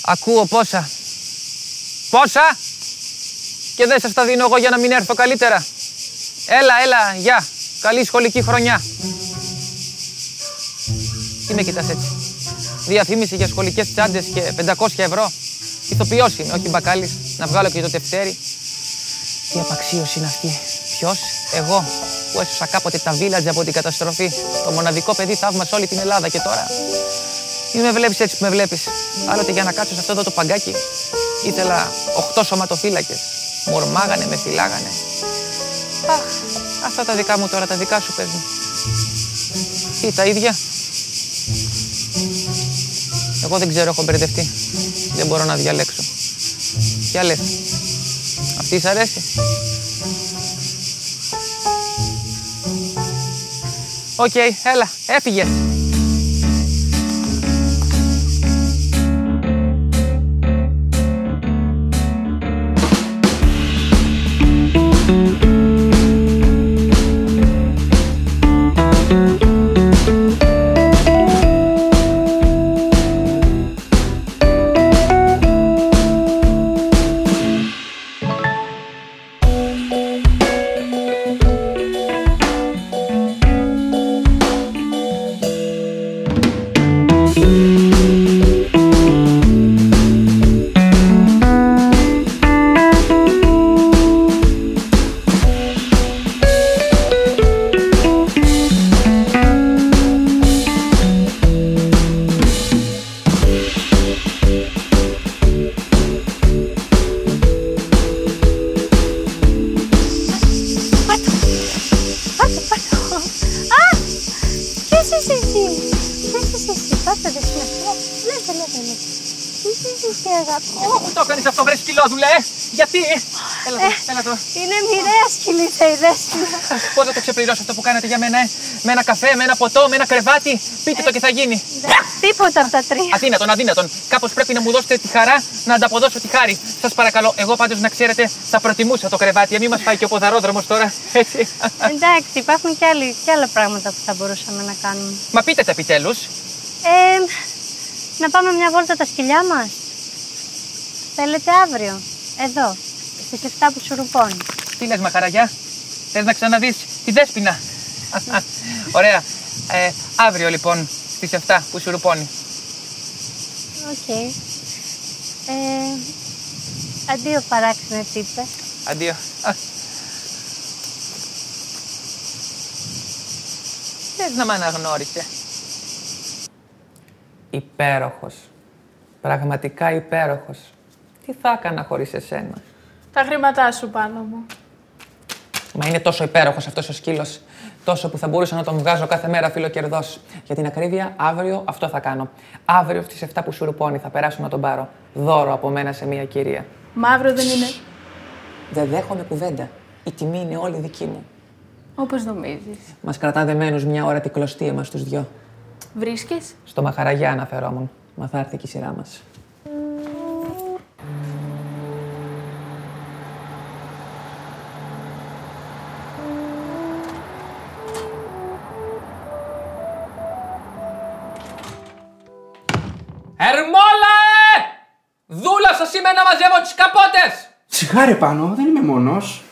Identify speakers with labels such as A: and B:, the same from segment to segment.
A: Ακούω πόσα. Πόσα! Και δεν σας τα δίνω εγώ για να μην έρθω καλύτερα. Έλα, γεια. Καλή σχολική χρονιά. Τι με κοιτάς έτσι? Διαφήμιση για σχολικές τσάντες και 500 ευρώ. Ηθοποιός είμαι, όχι μπακάλης. Να βγάλω και το τευτέρι. Τι απαξίωση είναι αυτή? Ποιος? Εγώ, που έσωσα κάποτε τα village από την καταστροφή. Το μοναδικό παιδί θαύμα σε όλη την Ελλάδα. Και τώρα μην με βλέπεις έτσι που με βλέπεις. Άλλοτε για να κάτσω σε αυτό εδώ το παγκάκι ήθελα 8 σωματοφύλακες. Μορμάγανε, με φυλάγανε. Αχ, αυτά τα δικά μου τώρα, τα δικά σου πες μου. Τι, τα ίδια? Εγώ δεν ξέρω, έχω μπερδευτεί. Δεν μπορώ να διαλέξω. Ποια λες? Αυτή σ' αρέσει? Οκ, έλα, έφυγες. Πού το έκανες αυτό, βρε σκυλόδουλε? Γιατί? Έλα εδώ.
B: Είναι μοιραία σκυλίτσα η Δέσποινα.
A: Πώς θα το ξεπληρώσω αυτό που κάνατε για μένα, με ένα καφέ, με ένα ποτό, με ένα κρεβάτι? Πείτε το και θα γίνει.
B: Τίποτα από τα τρία.
A: Αδύνατον. Κάπως πρέπει να μου δώσετε τη χαρά να ανταποδώσω τη χάρη. Σας παρακαλώ, εγώ πάντως να ξέρετε, θα προτιμούσα το κρεβάτι. Μην μας φάει και ο ποδαρόδρομος τώρα, έτσι.
B: Εντάξει, υπάρχουν και άλλα πράγματα που θα μπορούσαμε να κάνουμε.
A: Μα πείτε τα επιτέλους.
B: Να πάμε μια βόλτα τα σκυλιά μας. Θέλετε αύριο, εδώ, στις 7 που σουρουπώνει.
A: Τι λες, μαχαραγιά? Θες να ξαναδείς τη Δέσποινα? Ωραία. Αύριο λοιπόν στις 7 που σουρουπώνει.
B: Οκ. Αντίο παράξενε τύπε.
A: Αντίο. Θες να μ' αναγνώρισε? Υπέροχος. Πραγματικά υπέροχος. Τι θα έκανα χωρίς εσένα?
C: Τα χρήματά σου πάνω μου.
A: Μα είναι τόσο υπέροχος αυτός ο σκύλος. Τόσο που θα μπορούσα να τον βγάζω κάθε μέρα φιλοκερδός. Για την ακρίβεια, αύριο αυτό θα κάνω. Αύριο στις 7 που σουρουπώνει θα περάσω να τον πάρω. Δώρο από μένα σε μια κυρία.
C: Μα αύριο δεν είναι.
A: Δεν δέχομαι κουβέντα. Η τιμή είναι όλη δική μου.
C: Όπως νομίζεις.
A: Μας κρατά δεμένους μια ώρα την κλωστή εμάς τους δυο.
C: Βρίσκεις?
A: Στο μαχαραγιά αναφερόμουν. Μα θα έρθει και η σειρά μας. Ερμόλα! Δούλασα σήμερα να μαζεύω τις καπότες!
D: Σιγάρε πάνω, δεν είμαι μόνος.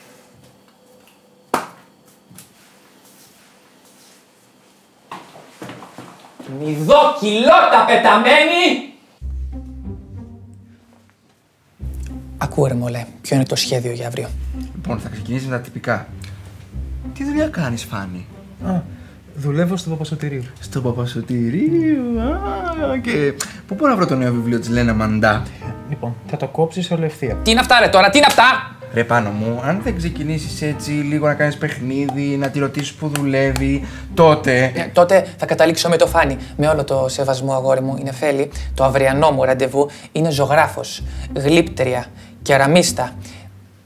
A: Μη δω κιλότα πεταμένη! Ακούω, Ερμόλε, ποιο είναι το σχέδιο για αύριο?
D: Λοιπόν, θα ξεκινήσει με τα τυπικά. Τι δουλειά κάνεις, Φάνη?
E: Δουλεύω στο Παπασωτηρίου.
D: Στο Παπασωτηρίου, και πού μπορώ να βρω το νέο βιβλίο της Λένα Μαντά?
E: Λοιπόν, θα το κόψεις σε ολευθεία.
A: Τι είναι αυτά, ρε, τώρα, τι είναι αυτά!
D: Ρε πάνω μου, αν δεν ξεκινήσεις έτσι λίγο να κάνεις παιχνίδι, να τη ρωτήσεις που δουλεύει, τότε...
A: Τότε θα καταλήξω με το Φάνη. Με όλο το σεβασμό, αγόρι μου, η Νεφέλη, το αυριανό μου ραντεβού είναι ζωγράφος, γλύπτρια, κεραμίστα.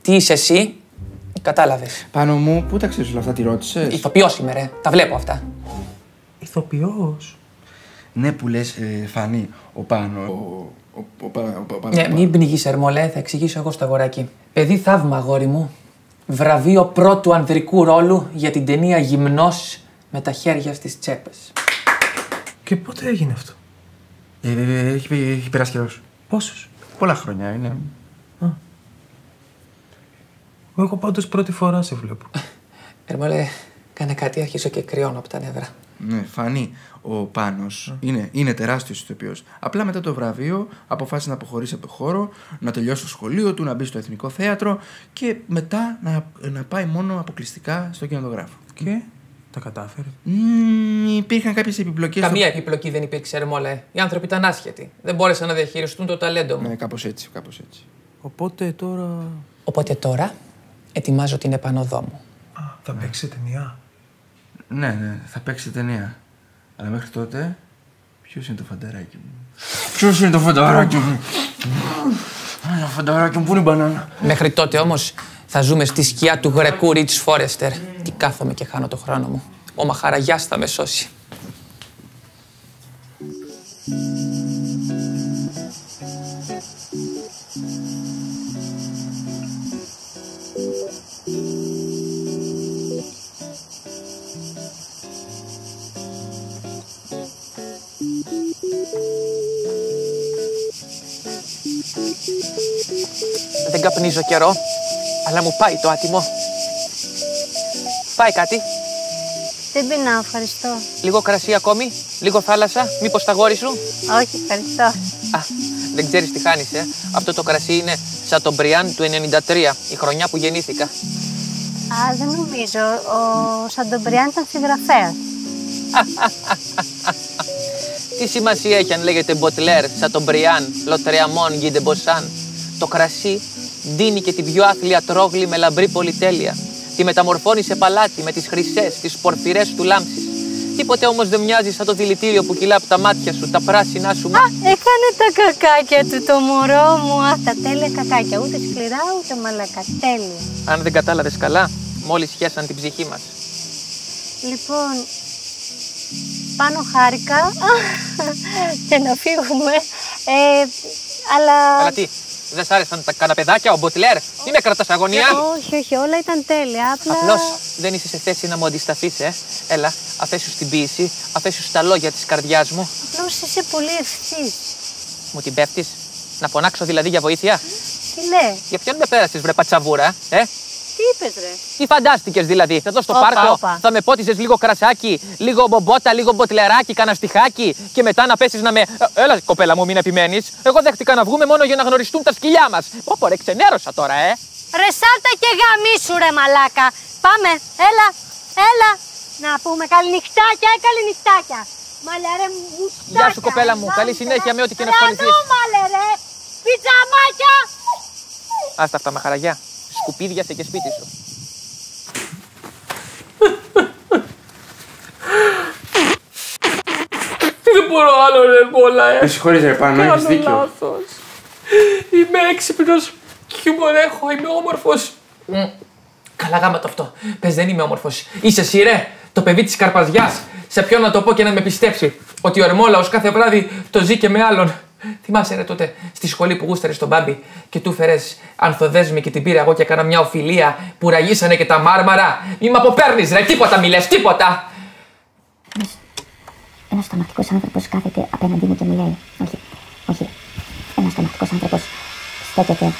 A: Τι είσαι εσύ, κατάλαβες.
D: Πάνω μου, πού τα ξέρεις όλα αυτά, τη ρώτησες?
A: Ηθοποιός είμαι, ρε. Τα βλέπω αυτά.
E: Ηθοποιός?
D: Ναι, που λες, Φάνη, ο Πάνο...
A: Ναι, μην πνιγείς, Ερμόλε, θα εξηγήσω εγώ στο αγοράκι. Παιδί θαύμα, αγόρι μου. Βραβείο πρώτου ανδρικού ρόλου για την ταινία Γυμνός με τα χέρια στις τσέπες.
E: Και πότε έγινε αυτό?
D: Έχει περάσει καιρός.
E: Πόσους?
D: Πολλά χρόνια είναι.
E: Εγώ πάντως πρώτη φορά σε βλέπω.
A: Ερμόλε, κάνε κάτι, αρχίσω και κρυώνω από τα νεύρα.
D: Ναι, φανεί. Ο Πάνος είναι τεράστιος ηθοποιός. Απλά μετά το βραβείο αποφάσισε να αποχωρήσει από το χώρο, να τελειώσει το σχολείο του, να μπει στο Εθνικό Θέατρο και μετά να πάει μόνο αποκλειστικά στο κινηματογράφο.
E: Και τα κατάφερε.
D: Υπήρχαν κάποιες επιπλοκές.
A: Καμία επιπλοκή δεν υπήρξε, Ερμόλε. Οι άνθρωποι ήταν άσχετοι. Δεν μπόρεσαν να διαχειριστούν το ταλέντο μου.
D: Ναι, κάπως έτσι.
E: Οπότε τώρα.
A: Οπότε τώρα ετοιμάζω την επανωδό μου.
E: Θα παίξει ταινία.
D: Ναι, θα παίξει ταινία. Αλλά μέχρι τότε, ποιος είναι το φανταράκι μου? Ποιος είναι το φανταράκι μου? Το φανταράκι μου, πού είναι η μπανάνα?
A: Μέχρι τότε όμως θα ζούμε στη σκιά του γρεκού Ριτς Φόρεστερ. Τι κάθομαι και χάνω το χρόνο μου. Ο Μαχαραγιάς θα με σώσει. Δεν καπνίζω καιρό, αλλά μου πάει το άτιμο. Πάει κάτι?
B: Δεν πεινάω, ευχαριστώ.
A: Λίγο κρασί ακόμη, λίγο θάλασσα, μήπως τα γόρι σου?
B: Όχι, ευχαριστώ.
A: Α, δεν ξέρεις τι χάνεις, Αυτό το κρασί είναι Σατομπριάν του 93, η χρονιά που γεννήθηκα.
B: Α, δεν νομίζω. Ο Σαντομπριάν ήταν συγγραφέας.
A: Τι σημασία έχει αν λέγεται Μποτλέρ, Σατομπριάν, Λοτρεαμόν, Γκιντεμποσάν? Το κρασί δίνει και την πιο άθλια τρόγλη με λαμπρή πολυτέλεια. Τη μεταμορφώνει σε παλάτι με τις χρυσές, τις πορφυρές του λάμψεις. Τίποτε όμως δεν μοιάζει σαν το δηλητήριο που κυλά από τα μάτια σου, τα πράσινά σου.
B: Έκανε τα κακάκια του το μωρό μου. Τα τέλεια κακάκια. Ούτε σκληρά ούτε μαλακά. Τέλεια.
A: Αν δεν κατάλαβες καλά, μόλις χέσαν την ψυχή μας.
B: Λοιπόν, πάνω χάρηκα και να φύγουμε. Αλλά
A: τι, δεν σ' άρεσαν τα καναπεδάκια, ο Μποτλέρ? Μη με κρατάς αγωνία.
B: όχι, όλα ήταν τέλεια.
A: Απλώς δεν είσαι σε θέση να μου αντισταθείς, Έλα, αφέσου στην ποίηση, αφέσου στα λόγια της καρδιάς μου.
B: Απλώς είσαι πολύ ευθύς.
A: Μου την πέφτεις? Να φωνάξω δηλαδή για βοήθεια?
B: Τι λέει?
A: Για ποιον με πέρασες, βρε πατσαβούρα,
B: Τι είπες, ρε?
A: Τι φαντάστηκες δηλαδή? Θα δω στο πάρκο, θα με πότιζες λίγο κρασάκι, λίγο μπομπότα, λίγο μποτλεράκι, κάνα στιχάκι και μετά να πέσεις να με. Έλα, κοπέλα μου, μην επιμένεις. Εγώ δέχτηκα να βγούμε μόνο για να γνωριστούν τα σκυλιά μας. Πω, ρε, ξενέρωσα τώρα,
B: Ρε σάλτα και γαμίσου, ρε μαλάκα. Πάμε, έλα. Να πούμε καληνυχτάκια, καληνυχτάκια. Μάλε ρε μουστάκια.
A: Γεια σου, κοπέλα μου. Καλή συνέχεια με ό,τι και να ασχοληθείς.
B: Μάλε ρε, πιτσαμάκια.
A: Άστα αυτά, Μαχαραγιά. Σκουπίδια σε και σπίτι σου. Δεν μπορώ άλλο, ρε Ερμόλα,
D: Με συγχωρείς, ρε Πάνο, έχεις δίκιο.
A: Λάθος. Είμαι έξυπνος και χιούμορ έχω, είμαι όμορφος. Καλά γάμα το αυτό. Πες δεν είμαι όμορφος. Είσαι εσύ, ρε, το παιδί της Καρπαζιάς. Σε ποιον να το πω και να με πιστέψει? Ότι ο Ερμόλαος κάθε βράδυ το ζει και με άλλον. Θυμάσαι, ρε, τότε στη σχολή που γούσταρες στον Μπάμπη και του φέρες ανθοδέσμη και την πήρα εγώ και έκανα μια οφειλία που ραγίσανε και τα μάρμαρα? Μη μ' αποπέρνεις, ρε, τίποτα μη λες, τίποτα!
F: Ένας τρομακτικός άνθρωπος κάθεται απέναντί μου και μου λέει. Όχι. Ένας τρομακτικός άνθρωπος στέκεται.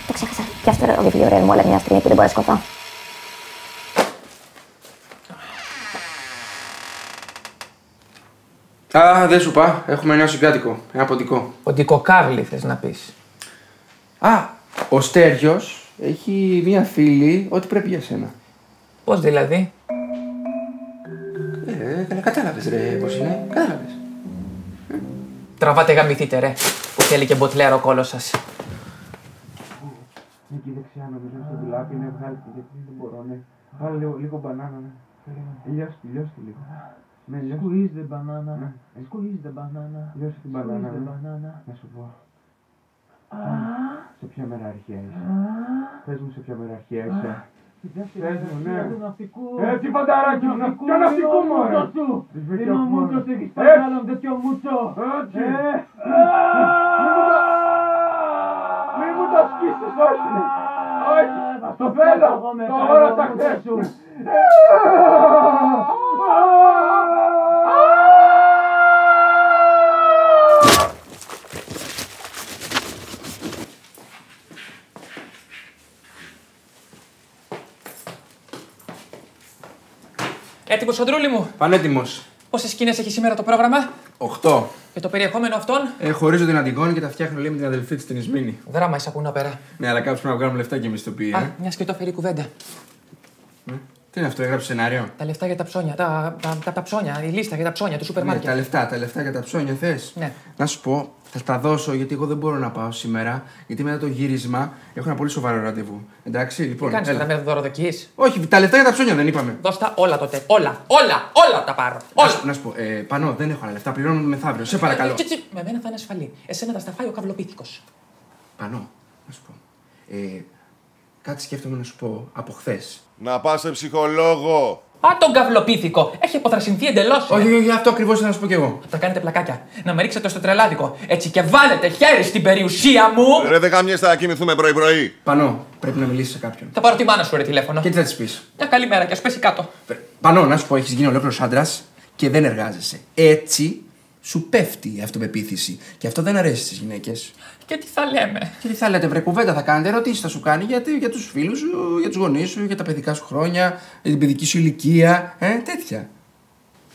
F: Το ξέχασα. Και αυτό το βιβλίο, ρε, μου όλα μια στιγμή που δεν μπορώ να σκοτώ.
D: Α, δεν σου είπα. Έχουμε νέο συγκάτοικο. Ένα ποντικό.
A: Ποντικοκάβλη θες να πεις?
D: Α, ο Στέργιος έχει μία φίλη, ό,τι πρέπει για σένα.
A: Πώς δηλαδή?
D: Κατάλαβες, ρε, πώς είναι. Κατάλαβες.
A: Τραβάτε γαμηθείτε, ρε, που θέλει και μποτλέρο ο κόλος σας.
D: Εκεί δεξιά νομίζω στο δουλάπι, ναι, βγάλετε, γιατί δεν μπορώ, ναι. Βάλε λίγο μπανάνα, ναι. Λιώστε λίγο.
E: Squeeze the banana. Squeeze the banana.
D: Λιώστε την μπανάνα,
E: Squeeze the
D: ναι.
E: banana.
D: Να σου πω. Σε ποια μεραρχία είσαι? Πες μου σε ποια μεραρχία είσαι. Πες μου, ναι. Έτσι φανταράκι μου, ποιο ναυτικού μου, ρε. Είναι ο Μούτσος, έχεις πάρει άλλον τέτοιο Μούτσο. Έτσι. Μη μου το σκίσεις, όχι. Όχι, το θέλω. Το όρασα χθες σου.
A: Έτοιμος, Ανδρούλη μου.
D: Πανέτοιμος.
A: Πόσες σκηνές έχει σήμερα το πρόγραμμα?
D: 8.
A: Και το περιεχόμενο αυτών?
D: Χωρίζω την Αντιγόνη και τα φτιάχνω λέει με την αδελφή της την Ισμήνη.
A: Δράμα είσαι από να πέρα.
D: Ναι, αλλά κάπως πρέπει να βγάλουμε λεφτά και εμείς το πει.
A: Μιας και το φέρει κουβέντα.
D: Τι είναι αυτό, έγραψε σενάριο.
A: Τα λεφτά για τα ψώνια. Τα ψώνια, η λίστα για τα ψώνια του σούπερ μάρκετ.
D: Τα λεφτά για τα ψώνια θες.
A: Ναι.
D: Να σου πω, θα τα δώσω γιατί εγώ δεν μπορώ να πάω σήμερα. Γιατί μετά το γύρισμα έχω ένα πολύ σοβαρό ραντεβού. Εντάξει, λοιπόν.
A: Τι κάνεις με τα δωροδοκίες?
D: Όχι, τα λεφτά για τα ψώνια δεν είπαμε.
A: Δώσ' τα όλα τότε. Όλα τα πάρω. Όλα.
D: Να σου πω, Πανώ, δεν έχω άλλα λεφτά. Πληρώνω μεθαύριο. Σε παρακαλώ.
A: Με μένα θα είναι ασφαλή. Εσένα θα στα φάει ο καυλοπίθηκος.
D: Πανώ, να σου πω. Κάτι σκέφτομαι να σου πω από χθες.
G: Να πας σε ψυχολόγο.
A: Α, τον καυλοπίθηκο! Έχει αποθρασινθεί εντελώς.
D: Όχι, αυτό ακριβώς να σου πω κι εγώ.
A: Θα κάνετε πλακάκια. Να με ρίξετε στο τρελάδικο. Έτσι και βάλετε χέρι στην περιουσία μου.
G: Ρε, δεν καμιέσαι να κοιμηθούμε πρωί-πρωί.
D: Πανώ, πρέπει να μιλήσεις σε κάποιον.
A: Θα πάρω τη μάνα σου ρε τηλέφωνο.
D: Και τι θα της πεις?
A: Μια καλή μέρα και ας πέσει κάτω.
D: Πανώ, να σου πω, έχεις γίνει ολόκληρος άντρας και δεν εργάζεσαι. Έτσι σου πέφτει η αυτοπεποίθηση. Και αυτό δεν αρέσει στις γυναίκες.
A: Και τι θα λέμε?
D: Και τι θα λέτε, βρε κουβέντα θα κάνετε, ερωτήσεις θα σου κάνει για τους φίλους σου, για τους γονείς σου, για τα παιδικά σου χρόνια, για την παιδική σου ηλικία, τέτοια.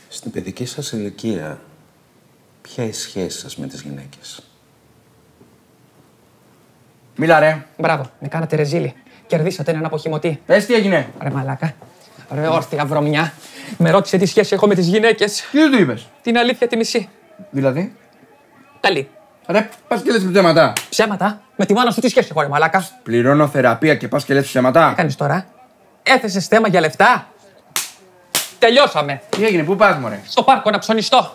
H: Στην παιδική σας ηλικία, ποια είναι η σχέση σας με τις γυναίκες?
D: Μίλα ρε.
A: Μπράβο, με κάνατε ρεζίλι. Κερδίσατε έναν αποχημωτή.
D: Πες τι έγινε.
A: Ρε μαλάκα. Ρε όρθια βρωμιά. Με ρώτησε τι σχέση έχω με τις γυναίκες.
D: Τι δεν του είπες?
A: Την αλήθεια τη μισή.
D: Δηλαδή.
A: Καλή.
D: Ρε, πας και λες ψέματα.
A: Ψέματα? Με τη μάνα σου τι σχέση έχω, ρε μαλάκα?
D: Πληρώνω θεραπεία και πας και λες ψέματα.
A: Τι κάνεις τώρα? Έθεσες θέμα για λεφτά? Τελειώσαμε.
D: Τι έγινε, πού πας μωρέ?
A: Στο πάρκο να ψωνιστώ.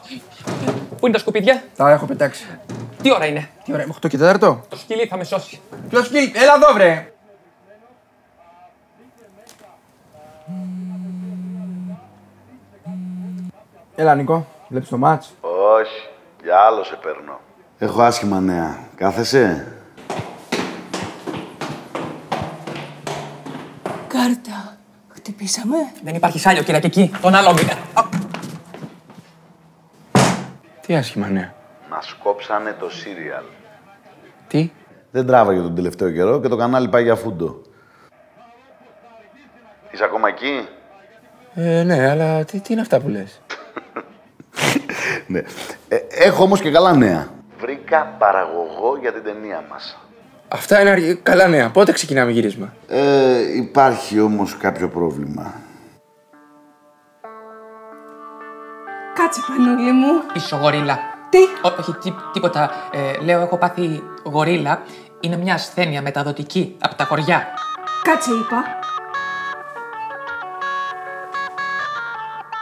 A: Πού είναι τα σκουπίδια?
D: Τα έχω πετάξει.
A: Τι ώρα είναι?
D: Τι ωραία, 8 και 4.
A: Το σκυλί θα με σώσει.
D: Ποιο σκύλι, έλα εδώ βρε. Έλα Νικό, βλέπεις το μάτς?
I: Όχι, για άλλο σε παίρνω. Έχω άσχημα νέα. Κάθεσαι?
J: Κάρτα. Χτυπήσαμε.
A: Δεν υπάρχει σάλιο, Κυριακή. Τον άλλο μήνα.
D: Τι άσχημα νέα?
I: Μας κόψανε το σύριαλ.
D: Τι?
I: Δεν τράβαγε τον τελευταίο καιρό και το κανάλι πάει για φούντο. Είσαι ακόμα εκεί?
D: Ναι, αλλά τι είναι αυτά που λες?
I: Ναι. Έχω όμως και καλά νέα. Βρήκα παραγωγό για την ταινία μας.
D: Αυτά είναι καλά νέα. Πότε ξεκινάμε γύρισμα?
I: Υπάρχει όμως κάποιο πρόβλημα.
J: Κάτσε, Πανούλη μου.
A: Είσαι γορίλα.
J: Τι?
A: Όχι, τίποτα. Λέω, έχω πάθει γορίλα. Είναι μια ασθένεια μεταδοτική από τα χωριά.
J: Κάτσε, είπα.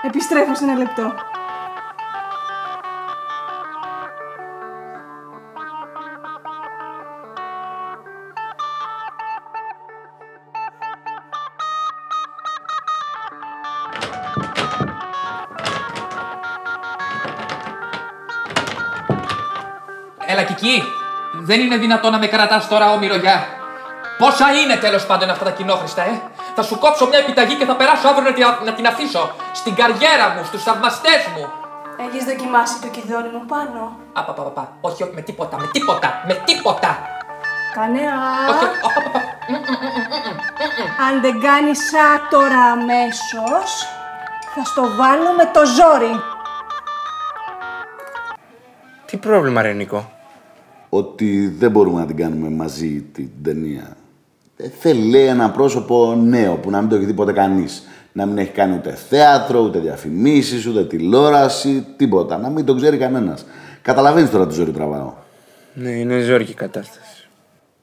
J: Επιστρέφω σε ένα λεπτό.
A: Έλα, Κική. Δεν είναι δυνατό να με κρατάς τώρα όμοιρο-γιά. Πόσα είναι τέλος πάντων αυτά τα κοινόχρηστα, Θα σου κόψω μια επιταγή και θα περάσω αύριο να την αφήσω. Στην καριέρα μου, στους θαυμαστές μου.
J: Έχεις δοκιμάσει το κηδόνι μου πάνω?
A: Όχι, με τίποτα.
J: Κάνε
A: Όχι.
J: Αν δεν κάνεις τώρα αμέσως, θα στο βάλω με το ζόρι.
D: Τι πρόβλημα ρε Νικό?
I: Ότι δεν μπορούμε να την κάνουμε μαζί την ταινία. Θέλει, λέει, ένα πρόσωπο νέο που να μην το έχει δει ποτέ κανείς. Να μην έχει κάνει ούτε θέατρο, ούτε διαφημίσεις, ούτε τηλεόραση, τίποτα. Να μην το ξέρει κανένας. Καταλαβαίνεις τώρα τι ζόρι τραβάω?
D: Ναι, είναι ζόρικη κατάσταση.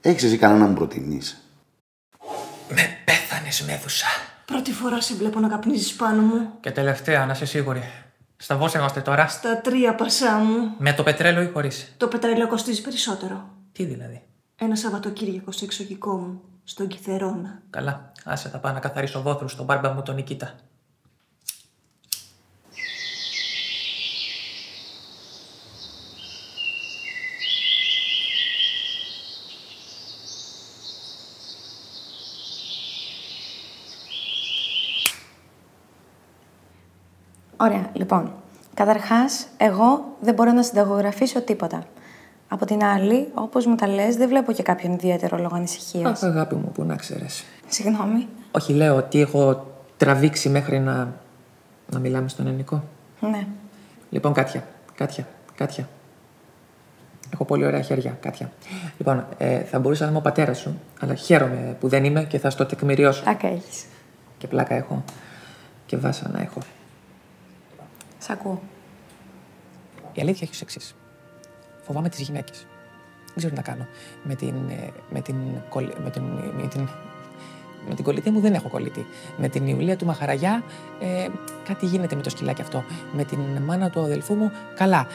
I: Έχεις εσύ κανένα να μου προτείνεις?
A: Με πέθανες, Μέδουσα.
J: Πρώτη φορά σε βλέπω να καπνίζεις πάνω μου.
A: Και τελευταία, να είσαι σίγουρη. Στα πόσα είμαστε τώρα?
J: Στα 3 πασά μου.
A: Με το πετρέλαιο ή χωρίς?
J: Το πετρέλαιο κοστίζει περισσότερο.
A: Τι δηλαδή?
J: Ένα Σαββατοκύριακο στο εξοχικό μου, στον Κιθερώνα.
A: Καλά, άσε, θα πάω να καθαρίσω βόθρους στον μπάρμπα μου τον Νικήτα.
F: Ωραία, λοιπόν. Καταρχάς, εγώ δεν μπορώ να συνταγογραφήσω τίποτα. Από την άλλη, όπως μου τα λες, δεν βλέπω και κάποιον ιδιαίτερο λόγο ανησυχίας.
A: Αχ, αγάπη μου, που να ξέρεις.
F: Συγγνώμη.
A: Όχι, λέω ότι έχω τραβήξει μέχρι να Να μιλάμε στον ελληνικό.
C: Ναι.
A: Λοιπόν, Κάτια. Έχω πολύ ωραία χέρια, Κάτια. Λοιπόν, θα μπορούσα να είμαι ο πατέρας σου, αλλά χαίρομαι που δεν είμαι και θα στο τεκμηριώσω.
C: Πλάκα έχεις.
A: Και πλάκα έχω. Και βάσανα έχω.
C: Σ' ακούω.
A: Η αλήθεια έχει ως εξής. Φοβάμαι τις γυναίκες. Δεν ξέρω τι να κάνω. Με την κολλητή μου δεν έχω κολλητή. Με την Ιουλία του Μαχαραγιά κάτι γίνεται με το σκυλάκι αυτό. Με την μάνα του αδελφού μου καλά.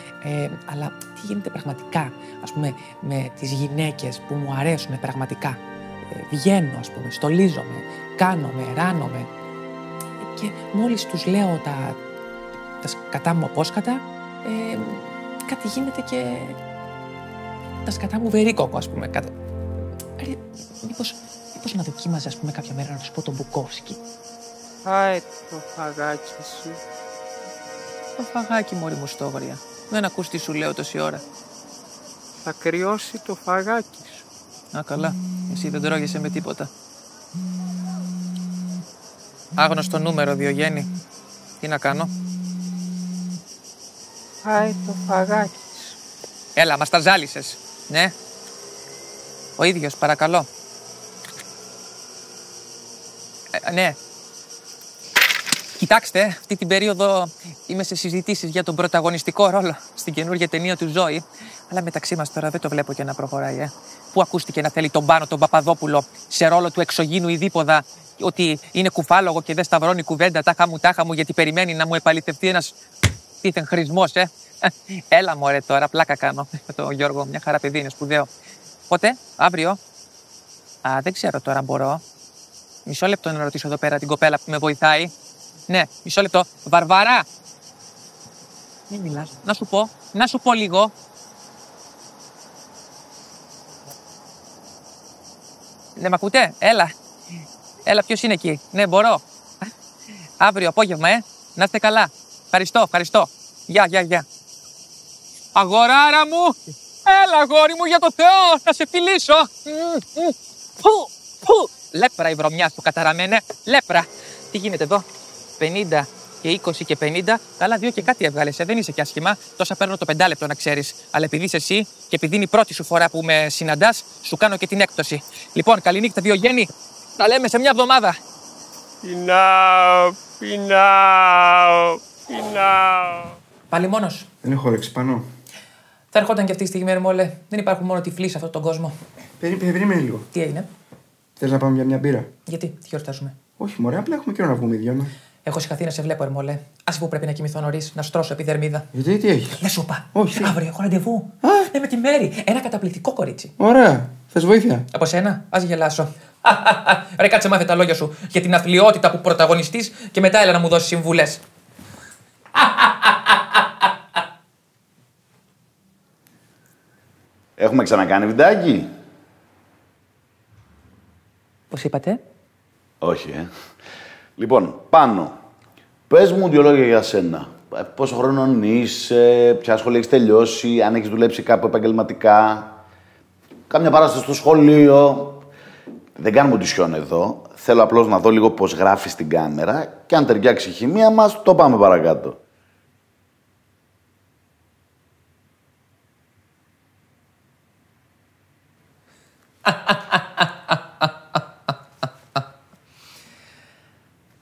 A: Αλλά τι γίνεται πραγματικά, ας πούμε, με τις γυναίκες που μου αρέσουν πραγματικά. Βγαίνω, ας πούμε, στολίζομαι, κάνομαι, ράνομαι. Και μόλις τους λέω τα σκατά μου απόσκατα, κάτι γίνεται και τα σκατά μου βερίκοκο, ας πούμε. Μήπως να δοκίμαζα, ας πούμε, κάποια μέρα να τους πω τον Μπουκόφσκι.
E: Άε το φαγάκι σου.
A: Το φαγάκι, μωρή μου στόγρια. Δεν ακούς τι σου λέω τόση ώρα.
E: Θα κρυώσει το φαγάκι σου.
A: Α, καλά. Εσύ δεν τρώγεσαι με τίποτα. Άγνωστο νούμερο, Διογέννη. Τι να κάνω.
E: Άε το φαγάκι σου.
A: Έλα, μας τα ζάλισες. Ναι. Ο ίδιος, παρακαλώ. Ναι. Κοιτάξτε, αυτή την περίοδο είμαι σε συζητήσεις για τον πρωταγωνιστικό ρόλο στην καινούργια ταινία του Ζώη. Αλλά μεταξύ μας τώρα δεν το βλέπω και να προχωράει, Πού ακούστηκε να θέλει τον Πάνο τον Παπαδόπουλο σε ρόλο του εξωγήινου ειδίποδα, ότι είναι κουφάλογο και δεν σταυρώνει κουβέντα, τάχα μου, γιατί περιμένει να μου επαληθευτεί ένας τίθεν χρησμός, Έλα, μωρέ, τώρα, πλάκα κάνω με τον Γιώργο, μια χαρά παιδί είναι, σπουδαίο. Πότε, αύριο. Δεν ξέρω τώρα, μπορώ. Μισό λεπτό να ρωτήσω εδώ πέρα την κοπέλα που με βοηθάει. Ναι, μισό λεπτό. Βαρβάρα! Μην μιλάς. Να σου πω λίγο. Ναι, μ' ακούτε? Έλα, ποιος είναι εκεί? Ναι, μπορώ. Αύριο απόγευμα, Να είστε καλά. Ευχαριστώ. Γεια. Αγοράρα μου! Έλα, αγόρι μου, για το Θεό, να σε φιλήσω. Λέπρα η βρωμιά σου, καταραμένε. Λέπρα. Τι γίνεται εδώ? 50 και 20 και 50. Καλά, 2 και κάτι έβγαλες. Δεν είσαι κι άσχημα. Τόσα παίρνω το 5 λεπτό, να ξέρεις. Αλλά επειδή είσαι εσύ και επειδή είναι η πρώτη σου φορά που με συναντάς, σου κάνω και την έκπτωση. Λοιπόν, καληνύχτα, Διογέννη. Τα λέμε σε μια εβδομάδα.
E: Πεινάω.
A: Πάλι μόνος.
D: Δεν έχω όρεξη, πάνω.
A: Θα ερχόταν και αυτή τη στιγμή, Ερμόλε. Δεν υπάρχουν μόνο τυφλοί σε αυτόν τον κόσμο.
D: Περίμενε λίγο.
A: Τι έγινε?
D: Θες να πάμε για μια μπύρα?
A: Γιατί, τι γιορτάζουμε?
D: Όχι, μωρέ, απλά έχουμε καιρό να βγούμε οι δυο μας.
A: Έχω συγχαθεί να σε βλέπω, Ερμόλε. Άσε που πρέπει να κοιμηθώ νωρίς, να στρώσω επιδερμίδα.
D: Γιατί, τι έχεις?
A: Δεν σου είπα.
D: Όχι.
A: Αύριο έχω ραντεβού. Ναι, με τη Μέρη. Ένα καταπληκτικό κορίτσι.
D: Ωραία. Θες βοήθεια?
A: Από σένα, ας γελάσω. Ρε, κάτσε μάθε τα λόγια σου για την αθλιότητα που πρωταγωνιστείς και μετά έλα να μου δώσεις συμβουλές.
I: Έχουμε ξανακάνει βιντεάκι?
A: Πώς είπατε?
I: Όχι, Λοιπόν, Πάνο, πες μου 2 λόγια για σένα. Πόσο χρόνο είσαι, ποια σχολεία έχεις τελειώσει, αν έχεις δουλέψει κάπου επαγγελματικά, κάμια παράσταση στο σχολείο. Δεν κάνουμε οντισιόν εδώ. Θέλω απλώς να δω λίγο πώς γράφει στην κάμερα και αν ταιριάξει η χημεία μας, το πάμε παρακάτω.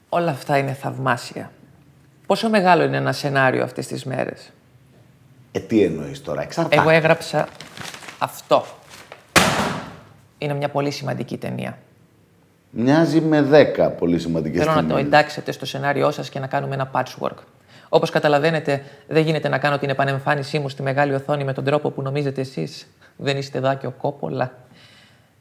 A: Όλα αυτά είναι θαυμάσια. Πόσο μεγάλο είναι ένα σενάριο αυτές τις μέρες?
I: Τι εννοείς τώρα, εξαρτάται.
A: Εγώ έγραψα αυτό. Είναι μια πολύ σημαντική ταινία.
I: Μοιάζει με 10 πολύ σημαντικές
A: Θέλω
I: ταινίες.
A: να το εντάξετε στο σενάριό σας και να κάνουμε ένα patchwork. Όπως καταλαβαίνετε, δεν γίνεται να κάνω την επανεμφάνισή μου στη μεγάλη οθόνη με τον τρόπο που νομίζετε εσείς. Δεν είστε Δάκιο Κόπολα.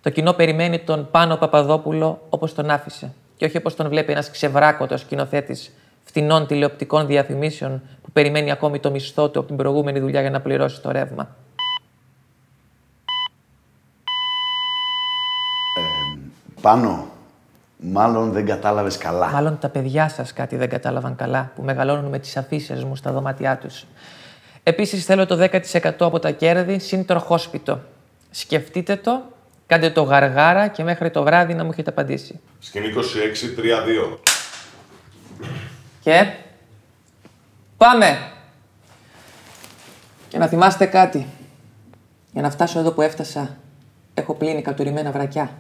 A: Το κοινό περιμένει τον Πάνο Παπαδόπουλο όπως τον άφησε. Και όχι όπως τον βλέπει ένας ξεβράκωτος σκηνοθέτης φτηνών τηλεοπτικών διαφημίσεων που περιμένει ακόμη το μισθό του από την προηγούμενη δουλειά για να πληρώσει το ρεύμα.
I: Πάνο, μάλλον δεν κατάλαβες καλά.
A: Μάλλον τα παιδιά σας κάτι δεν κατάλαβαν καλά, που μεγαλώνουν με τις αφήσεις μου στα δωμάτια τους. Επίσης θέλω το 10% από τα κέρδη συν τροχόσπιτο. Σκεφτείτε το, κάντε το γαργάρα και μέχρι το βράδυ να μου έχετε απαντήσει.
G: Σκηνή 26-3-2.
A: Και Πάμε! Και να θυμάστε κάτι. Για να φτάσω εδώ που έφτασα, έχω πλύνει κατουρημένα βρακιά.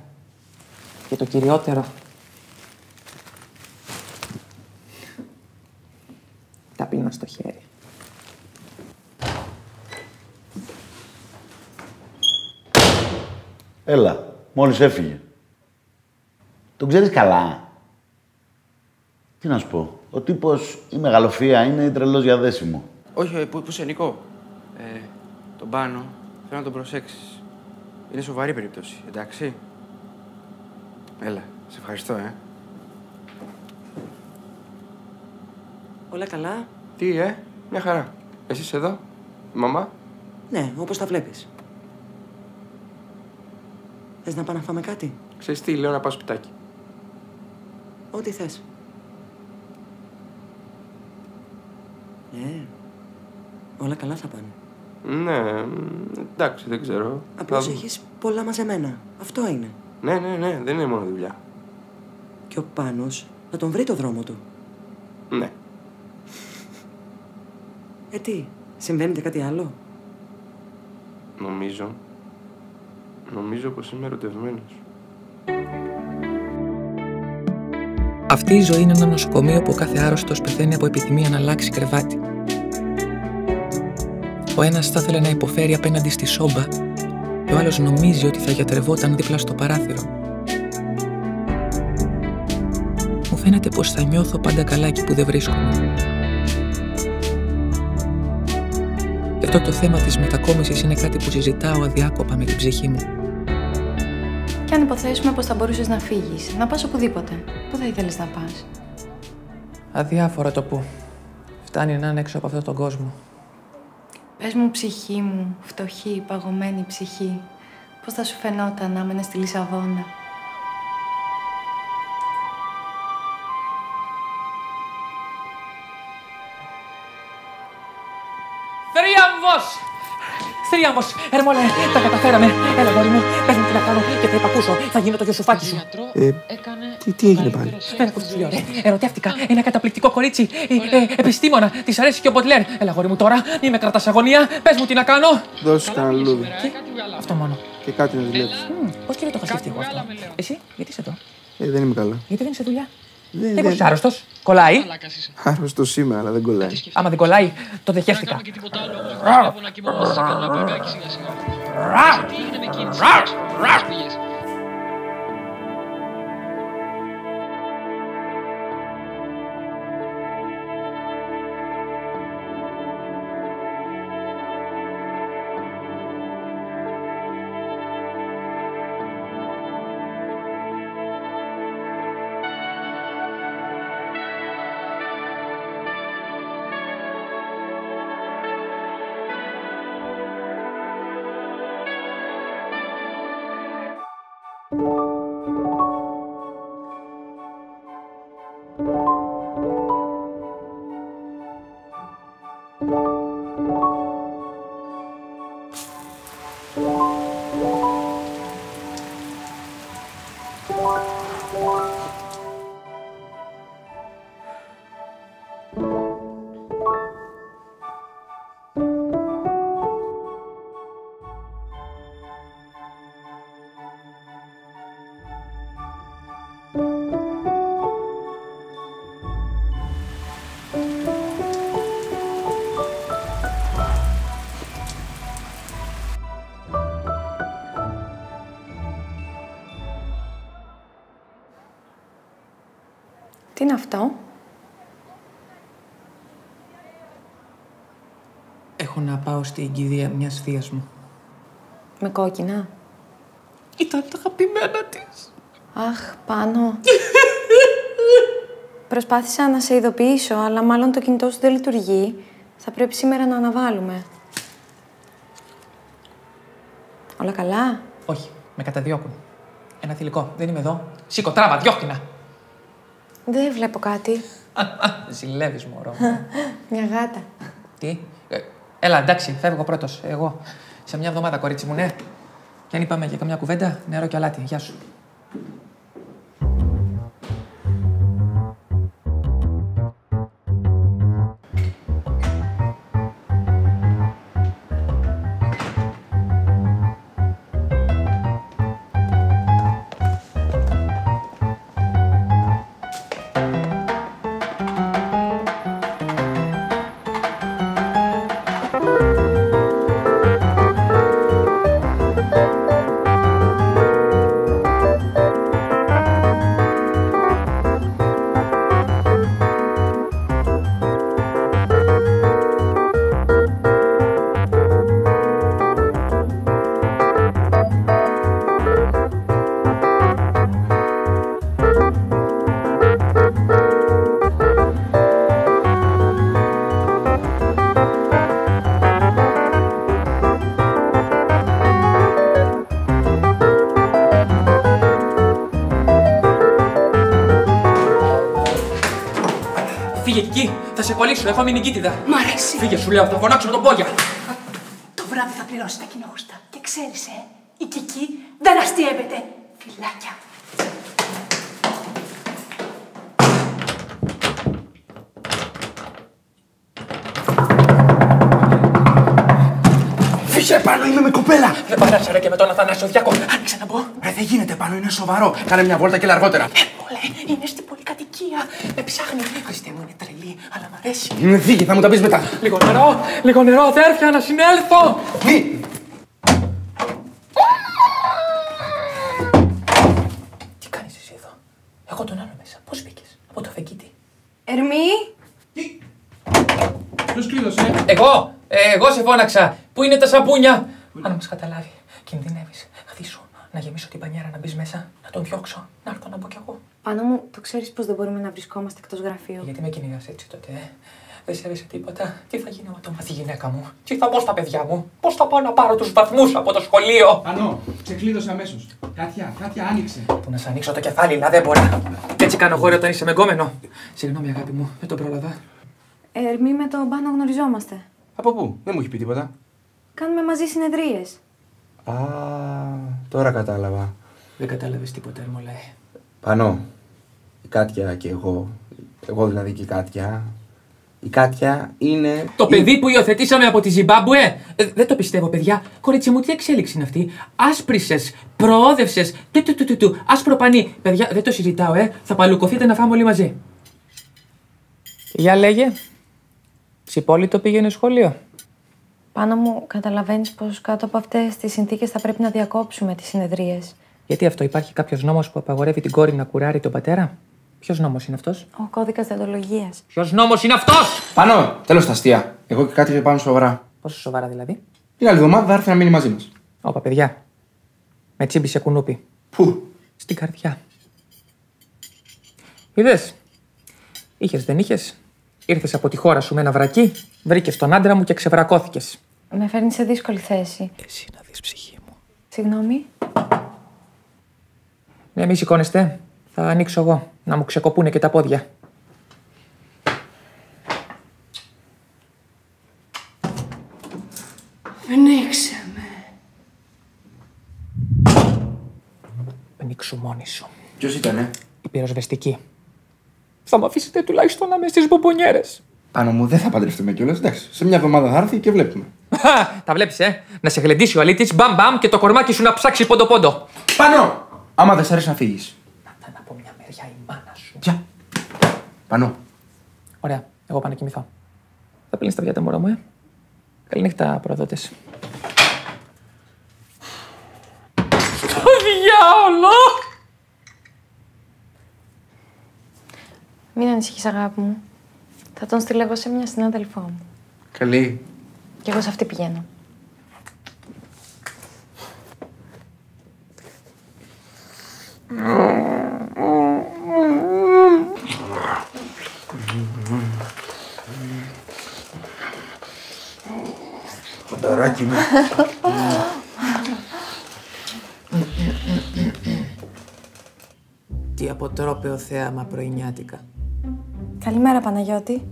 A: Και το κυριότερο, τα πλύνα στο χέρι.
I: Έλα, μόλις έφυγε. Τον ξέρεις καλά. Τι να σου πω, ο τύπος η μεγαλοφία είναι τρελός για δέσιμο.
D: Όχι, πού είσαι, Νικό. Τον Πάνο, θέλω να τον προσέξεις. Είναι σοβαρή περίπτωση, εντάξει. Έλα, σε ευχαριστώ,
K: Όλα καλά.
D: Τι, μια χαρά. Εσύ είσαι εδώ, η μαμά.
K: Ναι, όπως τα βλέπεις. Θες να πάμε να φάμε κάτι?
D: Ξέρεις τι, λέω να πάω σπιτάκι.
K: Ό,τι θες. Όλα καλά θα πάνε.
D: Ναι, εντάξει, δεν ξέρω.
K: Απλώς έχεις πολλά μαζεμένα. Αυτό είναι.
D: Ναι, δεν είναι μόνο δουλειά.
K: Και ο Πάνος να τον βρει το δρόμο του.
D: Ναι.
K: Τι, συμβαίνει και κάτι άλλο?
D: Νομίζω πως είμαι ερωτευμένος.
A: Αυτή η ζωή είναι ένα νοσοκομείο που ο κάθε άρρωστος πεθαίνει από επιθυμία να αλλάξει κρεβάτι. Ο ένας θα ήθελε να υποφέρει απέναντι στη σόμπα και ο άλλος νομίζει ότι θα γιατρευόταν δίπλα στο παράθυρο. Μου φαίνεται πως θα νιώθω πάντα καλά εκεί που δεν βρίσκομαι. Γι' αυτό το θέμα της μετακόμισης είναι κάτι που συζητάω αδιάκοπα με την ψυχή μου.
C: Και αν υποθέσουμε πως θα μπορούσες να φύγεις, να πας οπουδήποτε, πού θα ήθελες να πας?
A: Αδιάφορο το που. Φτάνει να είναι έξω από αυτόν τον κόσμο.
C: Πες μου, ψυχή μου, φτωχή, παγωμένη ψυχή, πώς θα σου φαινόταν να έμενες στη Λισαβόνα?
A: Θρίαμβος! Ερμόλε, τα καταφέραμε! Έλα, γόρι μου, πες μου τι να κάνω και θα υπακούσω. Θα γίνω το Γιωσουφάκι σου.
E: Τι έγινε πάλι?
A: Δεν ακούς τι λέω, ρε. Ερωτεύτηκα ένα καταπληκτικό κορίτσι, επιστήμονα. Της αρέσει και ο Μποτλέρ. Έλα, γόρι μου τώρα, μη με κρατάς αγωνία. Πες μου τι να κάνω.
E: Δώσου κανένα λουλούδι.
A: Αυτό μόνο.
E: Και κάτι να δουλέψει.
A: Πώς και δεν το είχα σκεφτεί εγώ αυτό. Εσύ, γιατί είσαι εδώ?
E: Δεν είμαι καλά.
A: Γιατί δεν είσαι δουλειά? Πώς είσαι άρρωστος? Κολλάει?
E: Άρρωστος είμαι, αλλά δεν κολλάει.
A: Άμα δεν κολλάει, το δεχέστηκα.
C: Τι είναι αυτό?
A: Έχω να πάω στην κηδεία μιας θείας μου.
C: Με κόκκινα?
A: Ήταν τα αγαπημένα της.
C: Αχ, Πάνο. Προσπάθησα να σε ειδοποιήσω, αλλά μάλλον το κινητό σου δεν λειτουργεί. Θα πρέπει σήμερα να αναβάλουμε. Όλα καλά?
A: Όχι, με καταδιώκουν. Ένα θηλυκό, δεν είμαι εδώ. Σήκω, τράβα, διώχτηνα.
C: Δεν βλέπω κάτι.
A: Ζηλεύεις, μωρό.
C: Μια γάτα.
A: Τι? Έλα, εντάξει, φεύγω πρώτος. Εγώ. Σε μια εβδομάδα, κορίτσι μου, ναι. Και αν είπαμε για καμιά κουβέντα, νερό και αλάτι. Γεια σου. Φύγε εκεί, θα σε κολλήσω, έχω μηνυκίτιδα.
J: Μ' αρέσει.
A: Φύγε, σου λέω, θα φωνάξω τον πόγια.
J: Το βράδυ θα πληρώσει τα κοινόχουστα. Και ξέρεις, η Κική δεν αστείευεται. Φιλάκια.
D: Φύγε πάνω, είμαι με κοπέλα!
A: Δεν παράσα ρε και με τον Αθανάσιο Διάκο.
J: Άνοιξε να μπω.
D: Δεν γίνεται πάνω, είναι σοβαρό. Κάνε μια βόλτα και έλα αργότερα.
J: Είναι στην πολυκατοικία. Με ψάχνει. Χριστέ μου, είναι τρελή, αλλά μ' αρέσει.
D: Φύγε, θα μου τα πεις μετά.
A: Λίγο νερό, αδέρφια, να συνέλθω. Τι κάνεις εσύ εδώ? Εγώ τον άλλο μέσα. Πώς μπήκες? Από το φεγγίτι.
J: Ερμή.
D: Ποιος κλείδωσε?
A: Εγώ σε φώναξα. Πού είναι τα σαπούνια? Αν μας καταλάβει, κινδυνεύεις. Χθίσου, να γεμίσω την πανιέρα, να μπεις μέσα, να τον διώξω, να έρθω να μπω κι εγώ.
C: Πάνω μου, το ξέρεις πως δεν μπορούμε να βρισκόμαστε εκτός γραφείου.
A: Γιατί με κυνηγάς έτσι τότε, Δεν σέβεσαι τίποτα. Τι θα γίνει άμα το μάθει η γυναίκα μου? Τι θα πω στα παιδιά μου? Πώς θα πάω να πάρω τους βαθμούς από το σχολείο?
D: Πανώ, ξεκλείδωσε αμέσως. Κάτια, άνοιξε.
A: Που να σ' ανοίξω το κεφάλι, δεν μπορώ. Κι έτσι κάνω γόρι όταν είσαι με γκόμενο. Συγγνώμη, αγάπη μου, δεν το πρόλαβα.
C: Ερμή, με τον Πάνο γνωριζόμαστε.
D: Από πού? Δεν μου έχει πει τίποτα.
C: Κάνουμε μαζί συνεδρίες.
D: Α, τώρα κατάλαβα.
A: Δεν κατάλαβες τίποτα, Ερμολέ.
D: Πανώ, η Κάτια και εγώ δηλαδή και η Κάτια. Η Κάτια είναι...
A: Το παιδί που υιοθετήσαμε από τη Ζιμπάμπουε. Δεν το πιστεύω, παιδιά. Κορίτσι μου, τι εξέλιξη είναι αυτή? Άσπρισες, προόδευσες, άσπρο πανί. Παιδιά, δεν το συζητάω, Θα παλουκωθείτε να φάμε όλοι μαζί. Για λέγε. Ψηπόλυτο πήγαινε σχολείο.
C: Πάνω μου, καταλαβαίνεις πως κάτω από αυτές τις συνθήκες θα πρέπει να διακόψουμε τις συνεδρίες.
A: Γιατί αυτό, υπάρχει κάποιος νόμος που απαγορεύει την κόρη να κουράρει τον πατέρα? Ποιος νόμος είναι αυτός?
C: Ο κώδικας δεοντολογίας.
A: Ποιος νόμος είναι αυτός?
D: Πανώ, τέλος τα αστεία. Εγώ και Κάτια πάμε σοβαρά.
A: Πόσο σοβαρά δηλαδή?
D: Την άλλη εβδομάδα θα έρθει να μείνει μαζί μας.
A: Όπα, παιδιά. Με τσίμπησε κουνούπι.
D: Πού?
A: Στην καρδιά. Είδες. Είχες, δεν είχες. Ήρθες από τη χώρα σου με ένα βρακί, βρήκες τον άντρα μου και ξεβρακώθηκες.
C: Με φέρνει σε δύσκολη θέση.
A: Εσύ να δεις, ψυχή μου.
C: Συγγνώμη.
A: Ναι, μη σηκώνεστε. Θα ανοίξω εγώ, να μου ξεκοπούνε και τα πόδια.
J: Πνίξε με.
A: Πνίξου μόνη σου.
D: Ποιος ήτανε?
A: Η πυροσβεστική. Θα μου αφήσετε τουλάχιστον να είμαι στις μπομπονιέρες.
D: Πάνω μου, δεν θα παντρευτούμε κιόλας. Εντάξει, σε μια εβδομάδα θα έρθει και βλέπουμε.
A: Τα βλέπεις, Να σε γλεντήσει ο αλήτης, μπαμ μπαμ και το κορμάκι σου να ψάξει πόντο-πόντο.
D: Πάνω! Άμα δεν σ' αρέσει να φύγεις.
A: Να πω μια μεριά η μάνα σου.
D: Γεια. Πανώ.
A: Ωραία, εγώ πάω να κοιμηθώ. Θα πλύνεις τα πιάτα, μωρό μου, Καληνύχτα, προδότες. Στο διάολο!
C: Μην ανησυχείς, αγάπη μου. Θα τον στείλω εγώ σε μια συνάδελφό μου.
D: Καλή.
C: Κι εγώ σε αυτή πηγαίνω.
D: Κονταράκι μου.
A: Τι αποτρόπαιο θέαμα πρωινιάτικα.
C: Καλημέρα, Παναγιώτη.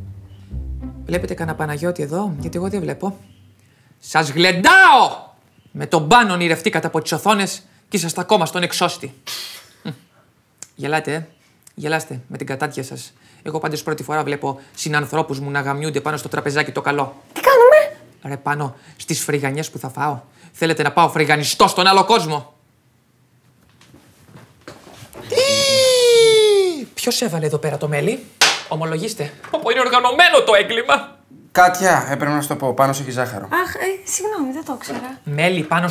A: Βλέπετε κανένα Παναγιώτη εδώ, γιατί εγώ δεν βλέπω. Σας γλεντάω! Με τον Πάνο ονειρευτήκατε από τις οθόνες και είσαστε ακόμα στον εξώστη. Γελάτε, Γελάστε με την κατάτια σας. Εγώ πάντως πρώτη φορά βλέπω συνανθρώπους μου να γαμιούνται πάνω στο τραπεζάκι το καλό.
C: Τι κάνουμε?
A: Ρε πάνω στις φρυγανιές που θα φάω. Θέλετε να πάω φρυγανιστό στον άλλο κόσμο? Ποιος έβαλε εδώ πέρα το μέλι? Ομολογήστε. Όπου είναι οργανωμένο το έγκλημα.
D: Κάτια, έπρεπε να σου το πω. Πάνω σου έχει ζάχαρο.
C: Αχ, συγγνώμη, δεν το ήξερα.
A: Μέλι πάνω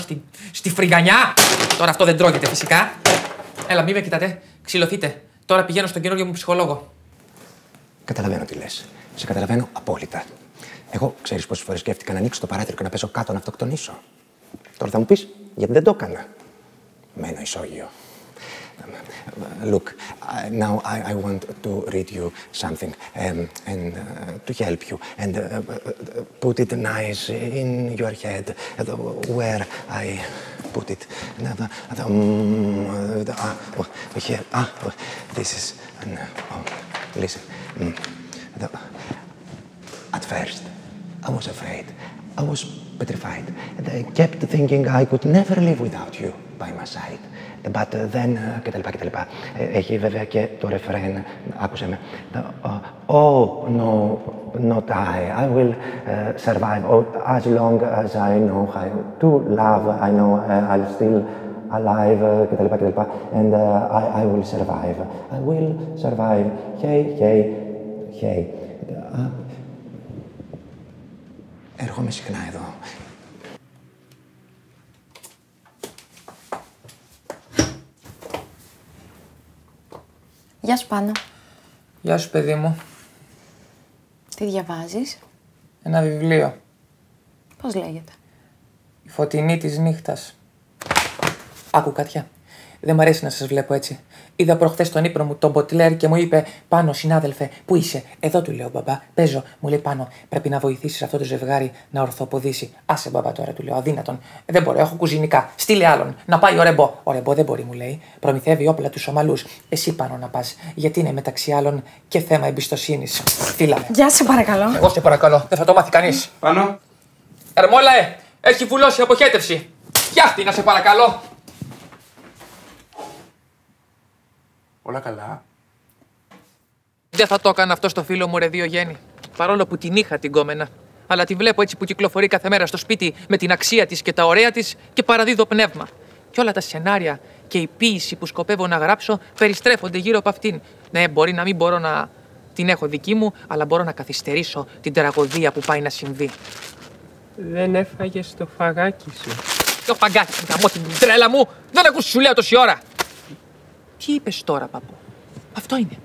A: στη φρυγανιά. Τώρα αυτό δεν τρώγεται φυσικά. Έλα, μην με κοιτάτε. Ξυλωθείτε. Τώρα πηγαίνω στον καινούργιο μου ψυχολόγο.
L: Καταλαβαίνω τι λες. Σε καταλαβαίνω απόλυτα. Εγώ ξέρεις πόσες φορές σκέφτηκα να ανοίξω το παράθυρο και να πέσω κάτω να αυτοκτονήσω. Τώρα θα μου πεις γιατί δεν το έκανα. Μένω ισόγειο. Look, now I want to read you something and to help you and put it nice in your head where I put it. Here, this is. Listen. At first, I was afraid. I was petrified. And I kept thinking I could never live without you by my side. But then, κτλ. Έχει βέβαια και το ρεφρέν, άκουσε με. Oh, no, not I. I will survive as long as I know how to love. I know I'll still alive, κτλ. And I will survive. I will survive. Hey. Έρχομαι συχνά εδώ.
C: Γεια σου, Πάνο.
A: Γεια σου, παιδί μου.
C: Τι διαβάζεις?
A: Ένα βιβλίο.
C: Πώς λέγεται?
A: Η φωτεινή της νύχτας. Άκου, Κάτια. Δεν μ' αρέσει να σας βλέπω έτσι. Είδα προχθές στον ύπνο μου τον Μποτλέρ και μου είπε: Πάνο, συνάδελφε, πού είσαι? Εδώ του λέω, μπαμπά, παίζω. Μου λέει: Πάνο, πρέπει να βοηθήσεις αυτό το ζευγάρι να ορθοποδήσει. Άσε, μπαμπά, τώρα του λέω: αδύνατον. Δεν μπορώ, έχω κουζινικά. Στείλε άλλον. Να πάει ο Ρεμπό. Ο Ρεμπό δεν μπορεί, μου λέει. Προμηθεύει όπλα τους Ομαλούς. Εσύ, Πάνο, να πας. Γιατί είναι μεταξύ άλλων και θέμα εμπιστοσύνης. Φύλαμε.
C: Γεια σε παρακαλώ.
A: Εγώ σε παρακαλώ. Δεν θα το μάθει κανείς.
D: Πάνο.
A: Ερμόλαε, έχει βουλώσει αποχέτευση. Φτιάχτη, να σε παρακαλώ.
D: Όλα καλά.
A: Δεν θα το έκανα αυτό στο φίλο μου, ρε Διογέννη. Παρόλο που την είχα την κόμενα. Αλλά τη βλέπω έτσι που κυκλοφορεί κάθε μέρα στο σπίτι με την αξία της και τα ωραία της και παραδίδω πνεύμα. Και όλα τα σενάρια και η ποίηση που σκοπεύω να γράψω περιστρέφονται γύρω από αυτήν. Ναι, μπορεί να μην μπορώ να την έχω δική μου, αλλά μπορώ να καθυστερήσω την τραγωδία που πάει να συμβεί.
E: Δεν έφαγες το φαγάκι σου.
A: Το φαγκάκι μου, γαμώ την τρέλα μου! Δεν ακούς σου λέω τόση ώρα! Τι είπες τώρα, παππού? Αυτό είναι.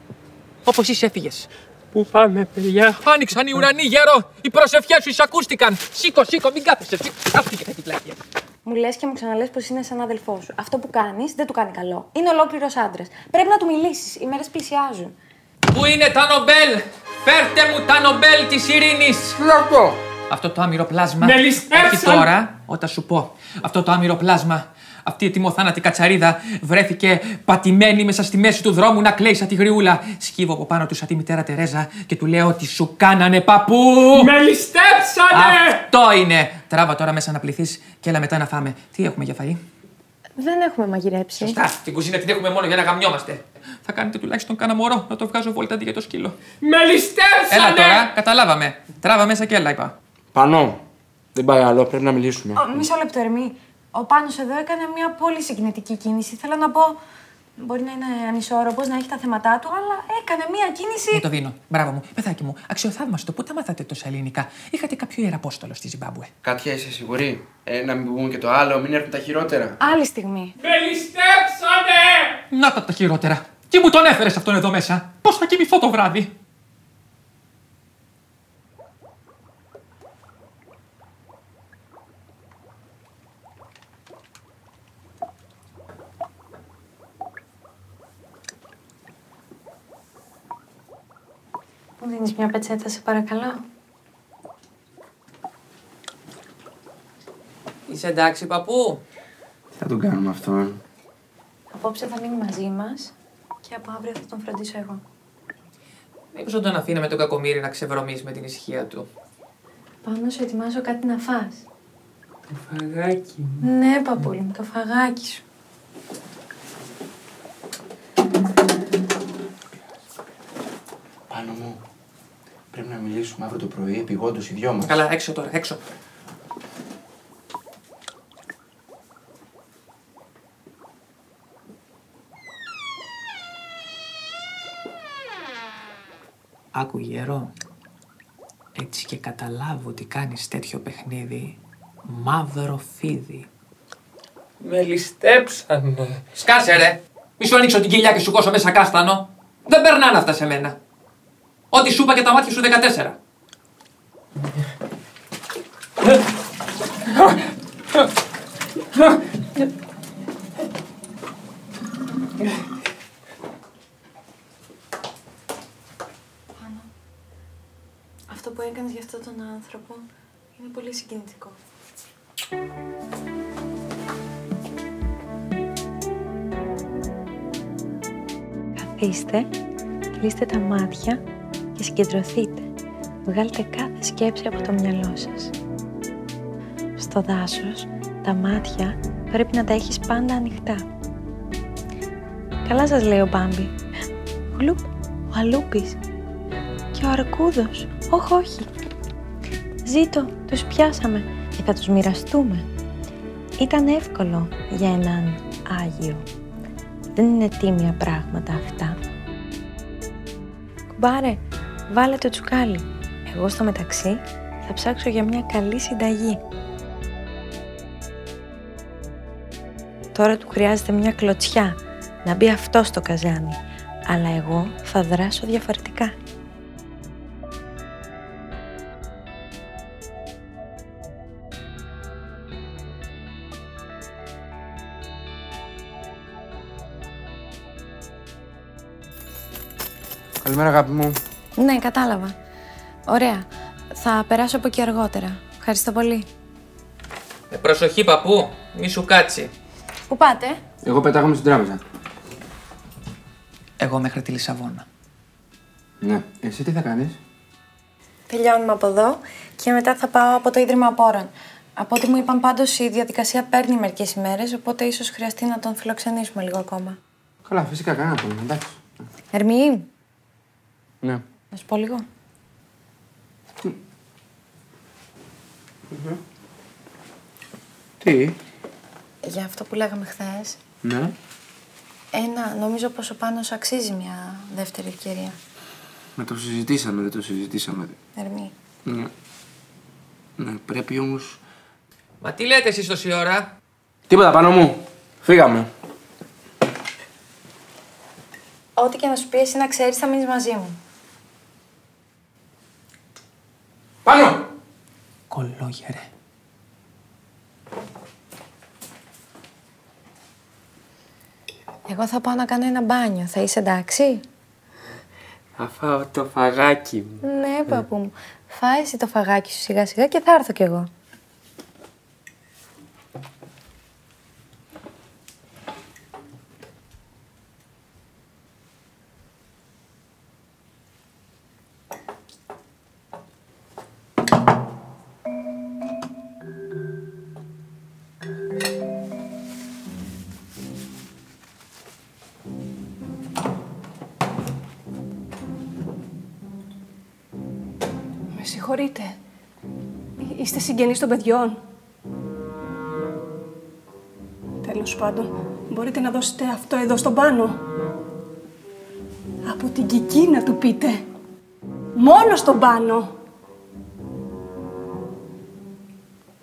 A: Όπως εσύ έφυγες.
E: Πού πάμε, παιδιά?
A: Άνοιξαν οι ουρανοί, γέρο! Οι προσευχές σου εισακούστηκαν! Σήκω, μην κάθεσαι! Άφηκε την πλάκια.
M: Μου λες και μου ξαναλες πως είναι σαν αδελφό σου. Αυτό που κάνεις δεν του κάνει καλό. Είναι ολόκληρος άντρας. Πρέπει να του μιλήσεις. Οι μέρες πλησιάζουν.
A: Πού είναι τα Νομπέλ? Φέρτε μου τα Νομπέλ της ειρήνης!
E: Λόκο!
A: Αυτό το άμυρο πλάσμα.
E: Όχι
A: τώρα, όταν σου πω. Αυτό το άμυρο πλάσμα. Αυτή η τιμοθάνατη κατσαρίδα βρέθηκε πατημένη μέσα στη μέση του δρόμου να κλαίει σαν τη γριούλα. Σκύβω από πάνω του σαν τη μητέρα Τερέζα και του λέω ότι σου κάνανε παππού!
E: Με ληστέψανε!
A: Αυτό είναι! Τράβα τώρα μέσα να πληθείς και έλα μετά να φάμε. Τι έχουμε για φαΐ?
M: Δεν έχουμε μαγειρέψει.
A: Σωστά, την κουζίνα την έχουμε μόνο για να γαμιόμαστε. Θα κάνετε τουλάχιστον κάνα μωρό να το βγάζω βόλτα αντί για το σκύλο.
E: Με ληστέψανε!
A: Έλα τώρα, καταλάβαμε. Τράβα μέσα και έλα, είπα.
E: Πανώ, δεν πάει άλλο, πρέπει να μιλήσουμε.
M: Μισό λεπτό, Ερμή. Ο Πάνος εδώ έκανε μια πολύ συγκινητική κίνηση. Θέλω να πω, μπορεί να είναι ανισόρροπος, να έχει τα θέματά του, αλλά έκανε μια κίνηση.
A: Μου το δίνω. Μπράβο μου. Παιδάκι μου, αξιοθαύμαστο. Πού τα μάθατε τόσα ελληνικά? Είχατε κάποιο ιεραπόστολο στη Ζιμπάμπουε?
D: Κάτια, είσαι σίγουρη? Να μην πούμε και το άλλο, μην έρθουν τα χειρότερα.
M: Άλλη στιγμή.
E: Με ληστέψανε!
A: Να τα χειρότερα. Τι μου τον έφερες αυτόν εδώ μέσα? Πώς θα κοιμηθώ το βράδυ?
M: Μου δίνεις μια πετσέτα, σε παρακαλώ?
A: Είσαι εντάξει, παππού?
D: Θα τον κάνουμε αυτόν.
M: Απόψε θα μείνει μαζί μας και από αύριο θα τον φροντίσω εγώ.
A: Μήπως θα τον αφήναμε τον κακομοίρη να ξεβρωμίσει με την ησυχία του?
M: Πάνω σου ετοιμάζω κάτι να φας.
E: Το φαγάκι μου.
M: Ναι, παππούλη μου, το φαγάκι σου.
D: Πάνω μου. Πρέπει να μιλήσουμε αύριο το πρωί, επειγόντως οι δυο μας.
A: Καλά, έξω τώρα, έξω. Άκου, γέρο. Έτσι και καταλάβω ότι κάνεις τέτοιο παιχνίδι. Μαύρο φίδι.
E: Με ληστέψανε.
A: Σκάσε, ρε! Μη σου ανοίξω την κοιλιά και σου κόσω μέσα κάστανο. Δεν περνάνε αυτά σε μένα. Ό,τι σου είπα και τα μάτια σου 14.
C: Αυτό που έκανες για αυτόν τον άνθρωπο είναι πολύ συγκινητικό.
N: Καθίστε, κλείστε τα μάτια και συγκεντρωθείτε. Βγάλτε κάθε σκέψη από το μυαλό σας. Στο δάσος, τα μάτια πρέπει να τα έχεις πάντα ανοιχτά. Καλά σας λέει ο Μπάμπη. Γλουπ, ο Αλούπης και ο Αρκούδος. Όχι. Ζήτω, τους πιάσαμε και θα τους μοιραστούμε. Ήταν εύκολο για έναν Άγιο. Δεν είναι τίμια πράγματα αυτά. Κουμπάρε, βάλε το τσουκάλι. Εγώ στο μεταξύ θα ψάξω για μια καλή συνταγή. Τώρα του χρειάζεται μια κλωτσιά, να μπει αυτό στο καζάνι. Αλλά εγώ θα δράσω διαφορετικά.
D: Καλημέρα, αγάπη μου.
C: Ναι, κατάλαβα. Ωραία. Θα περάσω από εκεί αργότερα. Ευχαριστώ πολύ.
A: Προσοχή, παππού. Μη σου κάτσει.
C: Πού πάτε?
D: Εγώ πετάγομαι στην τράπεζα.
A: Εγώ μέχρι τη Λισαβόνα.
D: Ναι. Εσύ τι θα κάνεις?
C: Τελειώνουμε από εδώ και μετά θα πάω από το Ίδρυμα Απόρων. Από ό,τι μου είπαν πάντως η διαδικασία παίρνει μερικές ημέρες, οπότε ίσως χρειαστεί να τον φιλοξενήσουμε λίγο ακόμα.
D: Καλά, φυσικά, κανένα πρόβλημα, εντάξει.
C: Ερμή.
D: Ναι.
C: Να σου πω λίγο.
D: Τι?
C: Για αυτό που λέγαμε χθες.
D: Ναι.
C: Νομίζω πως ο Πάνος αξίζει μια δεύτερη ευκαιρία.
D: Με το συζητήσαμε, δεν το συζητήσαμε.
C: Ερμή.
D: Ναι. Ναι, πρέπει όμως...
A: Μα τι λέτε εσείς τόση ώρα?
D: Τίποτα, πάνω μου. Φύγαμε.
C: Ό,τι και να σου πει εσύ να ξέρεις θα μείνεις μαζί μου.
D: Πάνω!
A: Κολόγερε.
C: Εγώ θα πάω να κάνω ένα μπάνιο. Θα είσαι εντάξει?
O: Θα φάω το φαγάκι μου.
C: Ναι, παππού μου. Φάε εσύ το φαγάκι σου σιγά σιγά και θα έρθω κι εγώ.
J: Με συγχωρείτε. Είστε συγγενείς των παιδιών. Τέλος πάντων, μπορείτε να δώσετε αυτό εδώ στον Πάνο. Από την Κική να του πείτε. Μόνο στον Πάνο.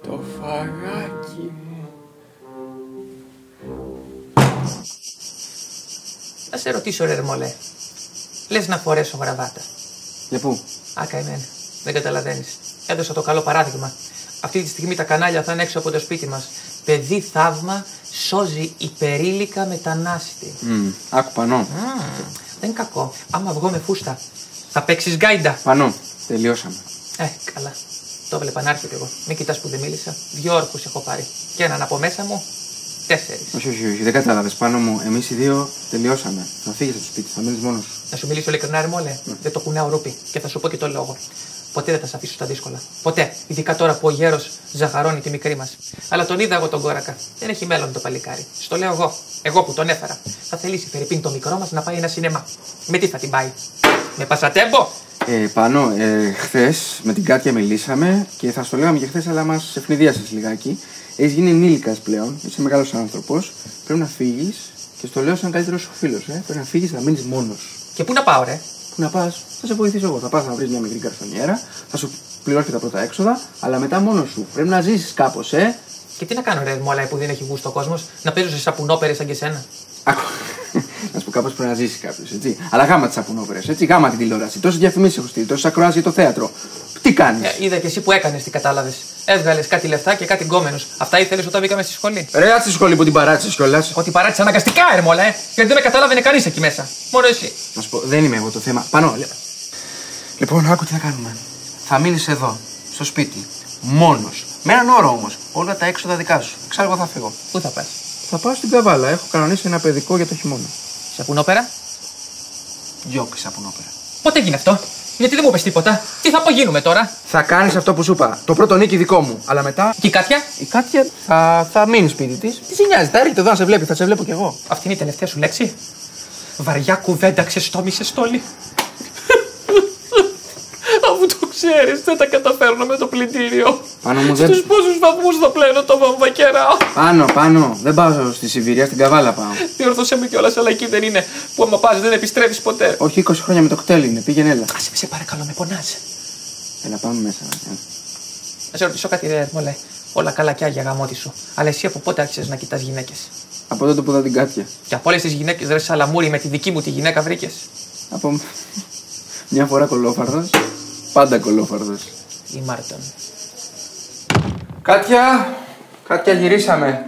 O: Το φαγάκι μου.
A: Θα σε ρωτήσω, ρε Ερμολέ. Λες να φορέσω γραβάτα.
D: Για πού?
A: Καημένη. Δεν καταλαβαίνεις. Έδωσα το καλό παράδειγμα. Αυτή τη στιγμή τα κανάλια θα είναι έξω από το σπίτι μας. Παιδί θαύμα σώζει υπερήλικα μετανάστη.
D: Άκου, Πανώ.
A: Δεν είναι κακό. Άμα βγω με φούστα, θα παίξεις γκάιντα.
D: Πανώ, τελειώσαμε.
A: Καλά. Το έβλεπα να έρχεται εγώ. Μην κοιτάς που δεν μίλησα. 2 όρκους έχω πάρει. Και έναν από μέσα μου, 4.
D: Όχι, δεν κατάλαβες, Πάνω μου. Εμείς οι δύο τελειώσαμε. Θα φύγεις από το σπίτι, θα μείνεις μόνος σου.
A: Να σου μιλήσω ειλικρινά, Ερμόλε. Δεν το κουνάω ρούπι. Και θα σου πω και το λόγο. Ποτέ δεν θα σε αφήσω στα δύσκολα. Ποτέ. Ειδικά τώρα που ο γέρος ζαχαρώνει τη μικρή μας. Αλλά τον είδα εγώ τον κόρακα. Δεν έχει μέλλον το παλικάρι. Στο λέω εγώ. Εγώ που τον έφερα. Θα θελήσει Φερρυπίν το μικρό μας να πάει ένα σινεμά. Με τι θα την πάει? Με πασατέμπο?
D: Πάνω, χθες με την Κάτια μιλήσαμε και θα στο λέγαμε και χθες, αλλά μας ευνηδίασες λιγάκι. Έχεις γίνει ενήλικας πλέον, είσαι μεγάλος άνθρωπος. Πρέπει να φύγεις και στο λέω σαν καλύτερος σου φίλος. Πρέπει να φύγεις, να μείνεις μόνος.
A: Και πού να πάω, ρε?
D: Πού να πας? Θα σε βοηθήσω εγώ. Θα πας να βρεις μια μικρή καρσονιέρα, θα σου πληρώσει τα πρώτα έξοδα, αλλά μετά μόνος σου. Πρέπει να ζήσεις κάπως,
A: Και τι να κάνω, ρε Ερμόλα, που δεν έχει γούστο ο κόσμος, να παίζω σε σαπουνόπερες σαν και σένα.
D: Να σου πω, κάπως πρέπει να ζήσει κάποιος, έτσι. Αλλά γάμα τις σαπουνόπερες, έτσι. Γάμα την τηλεόραση. Τόσες διαφημίσεις έχω στείλει, τόσες ακροάσεις για το θέατρο. Τι κάνεις?
A: Είδα και εσύ που έκανες, τι κατάλαβες. Έβγαλες κάτι λεφτά και κάτι γκόμενους. Αυτά ήθελες όταν μπήκαμε στη σχολή.
D: Ρε, στη σχολή που την παράτησες κιόλας.
A: Ότι παράτησες αναγκαστικά, Ερμόλα, γιατί δεν με καταλάβαινε κανείς εκεί μέσα. Μόνο εσύ.
D: Να σου πω, δεν είμαι εγώ το θέμα. Πάνω. Λοιπόν, άκου τι θα κάνουμε. Θα μείνεις εδώ, στο σπίτι, μόνος. Με έναν όρο όμως. Όλα τα έξοδα δικά σου. Ξέρω, εγώ θα φύγω.
A: Πού θα πας?
D: Θα πάω στην Καβάλα. Έχω κανονίσει ένα παιδικό για το χειμώνα.
A: Σαπουνόπερα.
D: Γιόκ σαπουνόπερα.
A: Πότε έγινε αυτό? Γιατί δεν μου πες τίποτα? Τι θα απογίνουμε τώρα?
D: Θα κάνεις αυτό που σου είπα. Το πρώτο νίκη δικό μου. Αλλά μετά.
A: Και η Κάτια?
D: Η Κάτια θα μείνει σπίτι της. Τι σε νοιάζει, θα έρχεται εδώ να σε βλέπει. Θα σε βλέπω κι εγώ.
A: Αυτή είναι η τελευταία σου λέξη. Βαριά κουβέντα ξεστόμησες όλοι. Αφού το ξέρεις, δεν τα καταφέρνω με το πλυντήριο.
D: Πάνω μου δεν.
A: Στους πόσους βαθμούς θα πλένω το βαμβακερά.
D: Πάνω. Δεν πάω στη Σιβηρία, στην Καβάλα πάω.
A: Διόρθωσέ με κιόλας, αλλά εκεί δεν είναι που άμα πας δεν επιστρέφεις ποτέ.
D: Όχι, 20 χρόνια με το κτέλ είναι. Πήγαινε, έλα.
A: Άσε με, σε παρακαλώ, με πονάς.
D: Έλα, πάμε μέσα.
A: Να σε ρωτήσω κάτι, ρε Ερμόλε. Όλα καλά κι άγια γαμώτη σου. Αλλά εσύ από πότε άρχισες να κοιτάς γυναίκες?
D: Από τότε που είδα την Κάτια.
A: Και από όλες τις γυναίκες, ρε Σαλαμούρη, με τη δική μου τη γυναίκα βρήκες?
D: Από μια φορά κολόφαρδος. Πάντα κολόφαρδος.
A: Η Μάρτον.
D: Κάτια, γυρίσαμε.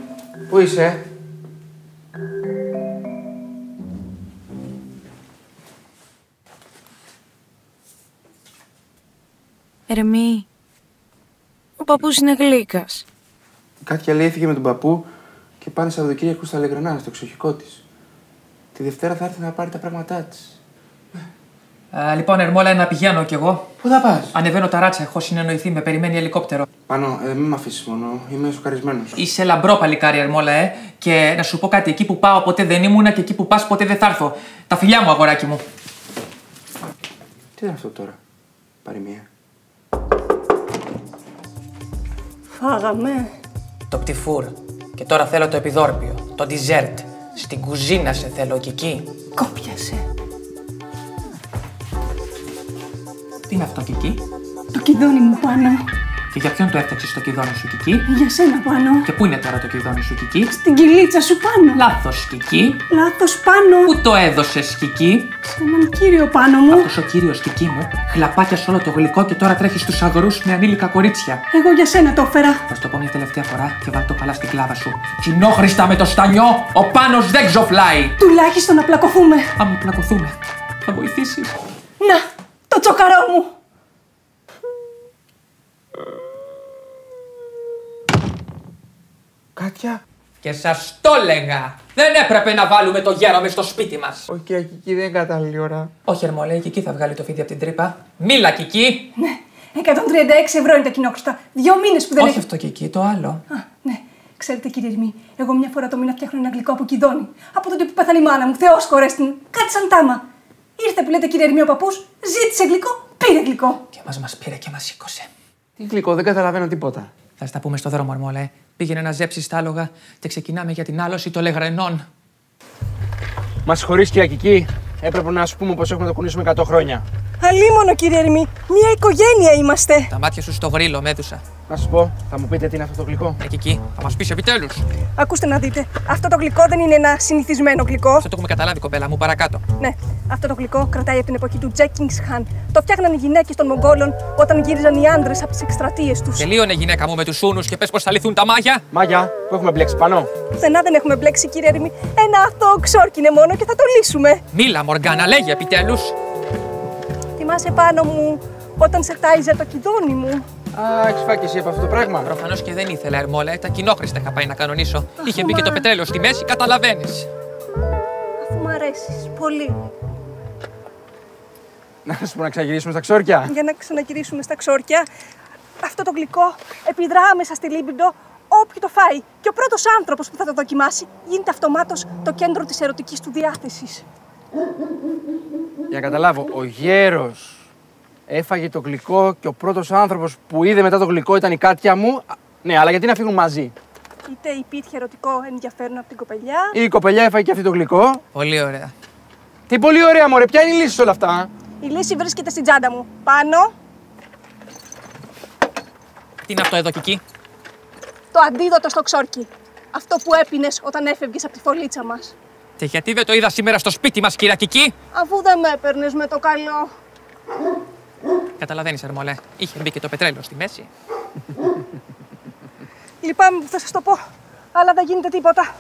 D: Πού είσαι?
C: Ερμή, ο παππούς είναι γλύκας.
D: Η Κάτια λέει έφυγε με τον παππού και πάνε Σαββατοκύριακο στα Λεγρανά, στο εξοχικό της. Τη Δευτέρα θα έρθει να πάρει τα πράγματά της.
A: Λοιπόν, Ερμόλα, να πηγαίνω κι εγώ.
D: Πού θα πας?
A: Ανεβαίνω τα ράτσα, έχω συνεννοηθεί, με περιμένει ελικόπτερο.
D: Πάνω, μην με αφήσεις μόνο, είμαι σοκαρισμένος.
A: Είσαι λαμπρό παλικάρι, Ερμόλα, Και να σου πω κάτι, εκεί που πάω ποτέ δεν ήμουνα και εκεί που πας ποτέ δεν θα έρθω. Τα φιλιά μου, αγοράκι μου.
D: Τι είναι αυτό τώρα, παροιμία?
J: Φάγαμε.
A: Το πτυφούρ. Και τώρα θέλω το επιδόρπιο, το dessert. Στην κουζίνα σε θέλω, Κική.
J: Κόπιασε.
A: Τι είναι αυτό, Κική?
J: Το κιδόνι μου πάνω.
A: Και για ποιον το έφτιαξες το κιδόνι σου, Κική?
J: Για σένα πάνω.
A: Και πού είναι τώρα το κιδόνι σου, Κική?
J: Στην κυλίτσα σου πάνω.
A: Λάθος, Κική.
J: Λάθος πάνω.
A: Πού το έδωσες, Κική?
J: Σε έναν κύριο πάνω μου.
A: Αυτός ο κύριος, Κική μου, χλαπάκιασε όλο το γλυκό και τώρα τρέχει στους αγρούς με ανήλικα κορίτσια.
J: Εγώ για σένα το έφερα.
A: Θα σου το πω μια τελευταία φορά και βάλ' το καλά στην κλάβα σου. Κοινόχρηστα με το στανιό, ο Πάνος δεν ξοφλάει.
J: Τουλάχιστον να πλακωθούμε.
A: Άμα πλακωθούμε, θα βοηθήσεις.
J: Να, το τσοκαρό μου.
D: Κάτια.
A: Και σας το έλεγα. Δεν έπρεπε να βάλουμε το γέρο μες στο σπίτι μας.
D: Όχι, Κική, δεν κατάλληλη ώρα.
A: Όχι, Ερμόλε, η Κική θα βγάλει το φίδι από την τρύπα. Μίλα, Κική.
J: Ναι, 136 € είναι τα κοινόχρηστα. 2 μήνες που δεν
A: Όχι
J: έχει.
A: αυτό, Κική, το άλλο.
J: Α, ναι. Ξέρετε, κύριε Ερμή, εγώ μια φορά το μήνα φτιάχνω ένα γλυκό από κιδόνι. Από τότε που πέθανε η μάνα μου, Θεός χωρέστη μου. Κάτι σαν τάμα. Ήρθε που λέτε, κύριε Ερμή, ο παππούς, ζήτησε γλυκό, πήρε γλυκό.
A: Και μας πήρε και μας σήκωσε.
D: Τι γλυκό, δεν καταλαβαίνω τίποτα.
A: Θα στα πούμε στο δρόμο, Ερμόλε. Πήγαινε να ζέψεις τα άλογα και ξεκινάμε για την άλωση των Λεγρενών.
D: Μας συγχωρείς, κυρία Κική. Έπρεπε να σου πούμε πως έχουμε το κουνήσουμε 100 χρόνια.
J: Αλίμονο, κύριε Ερμή, μια οικογένεια είμαστε.
A: Τα μάτια σου στο γρίλο, Μέδουσα.
D: Να σου πω, θα μου πείτε τι είναι αυτό το γλυκό?
A: Κική, θα μας πεις επιτέλους.
J: Ακούστε να δείτε, αυτό το γλυκό δεν είναι ένα συνηθισμένο γλυκό.
A: Αυτό το έχουμε καταλάβει, κοπέλα μου, παρακάτω.
J: Ναι, αυτό το γλυκό κρατάει από την εποχή του Τζέκινγκς Χαν. Το φτιάχναν οι γυναίκες των Μογγόλων όταν γύριζαν οι άντρες από τις εκστρατείες τους.
A: Τελείωνε, γυναίκα μου, με τους Σούνους και πες πως θα λυθούν τα μάγια.
D: Μάγια, που έχουμε μπλέξει πάνω.
J: Πουθενά δεν έχουμε μπλέξει, κύριε Ερμή. Ένα αθώο ξόρκινε μόνο και θα το λύσουμε.
A: Μίλα, Μοργάνα, λέγε επιτέλους.
J: Θυμάσαι πάνω μου όταν σε τάιζε το κιδόνι μου?
D: Α, έχεις φάει και εσύ από αυτό το πράγμα?
A: Προφανώς και δεν ήθελα, Ερμόλε. Τα κοινόχρηστα είχα πάει να κανονίσω. Είχε μπει και το πετρέλαιο στη μέση, καταλαβαίνεις.
J: Αφού μ' αρέσεις πολύ.
D: Να σου πω να ξαναγυρίσουμε στα ξόρκια.
J: Για να ξαναγυρίσουμε στα ξόρκια, αυτό το γλυκό επιδρά άμεσα στη λίμπιντο όποιου το φάει. Και ο πρώτος άνθρωπος που θα το δοκιμάσει γίνεται αυτομάτως το κέντρο της ερωτικής του διάθεσης.
D: Για να καταλάβω, ο γέρος έφαγε το γλυκό και ο πρώτος άνθρωπος που είδε μετά το γλυκό ήταν η Κάτια μου. Ναι, αλλά γιατί να φύγουν μαζί?
J: Είτε υπήρχε ερωτικό ενδιαφέρον από την κοπελιά.
D: Ή η κοπελιά έφαγε και αυτή το γλυκό.
A: Πολύ ωραία.
D: Τι πολύ ωραία, μωρέ, ποια είναι η λύση σε όλα αυτά?
J: Η λύση βρίσκεται στην τσάντα μου. Πάνω.
A: Τι είναι αυτό εδώ, Κική?
J: Το αντίδοτο στο ξόρκι. Αυτό που έπινες όταν έφευγες από τη φωλίτσα μας.
A: Και γιατί δεν το είδα σήμερα στο σπίτι μας, κυρία Κική?
J: Αφού δεν με έπαιρνες με το καλό.
A: Καταλαβαίνεις, Ερμόλε. Είχε μπει και το πετρέλαιο στη μέση.
J: Λυπάμαι που θα σας το πω, αλλά δεν γίνεται τίποτα.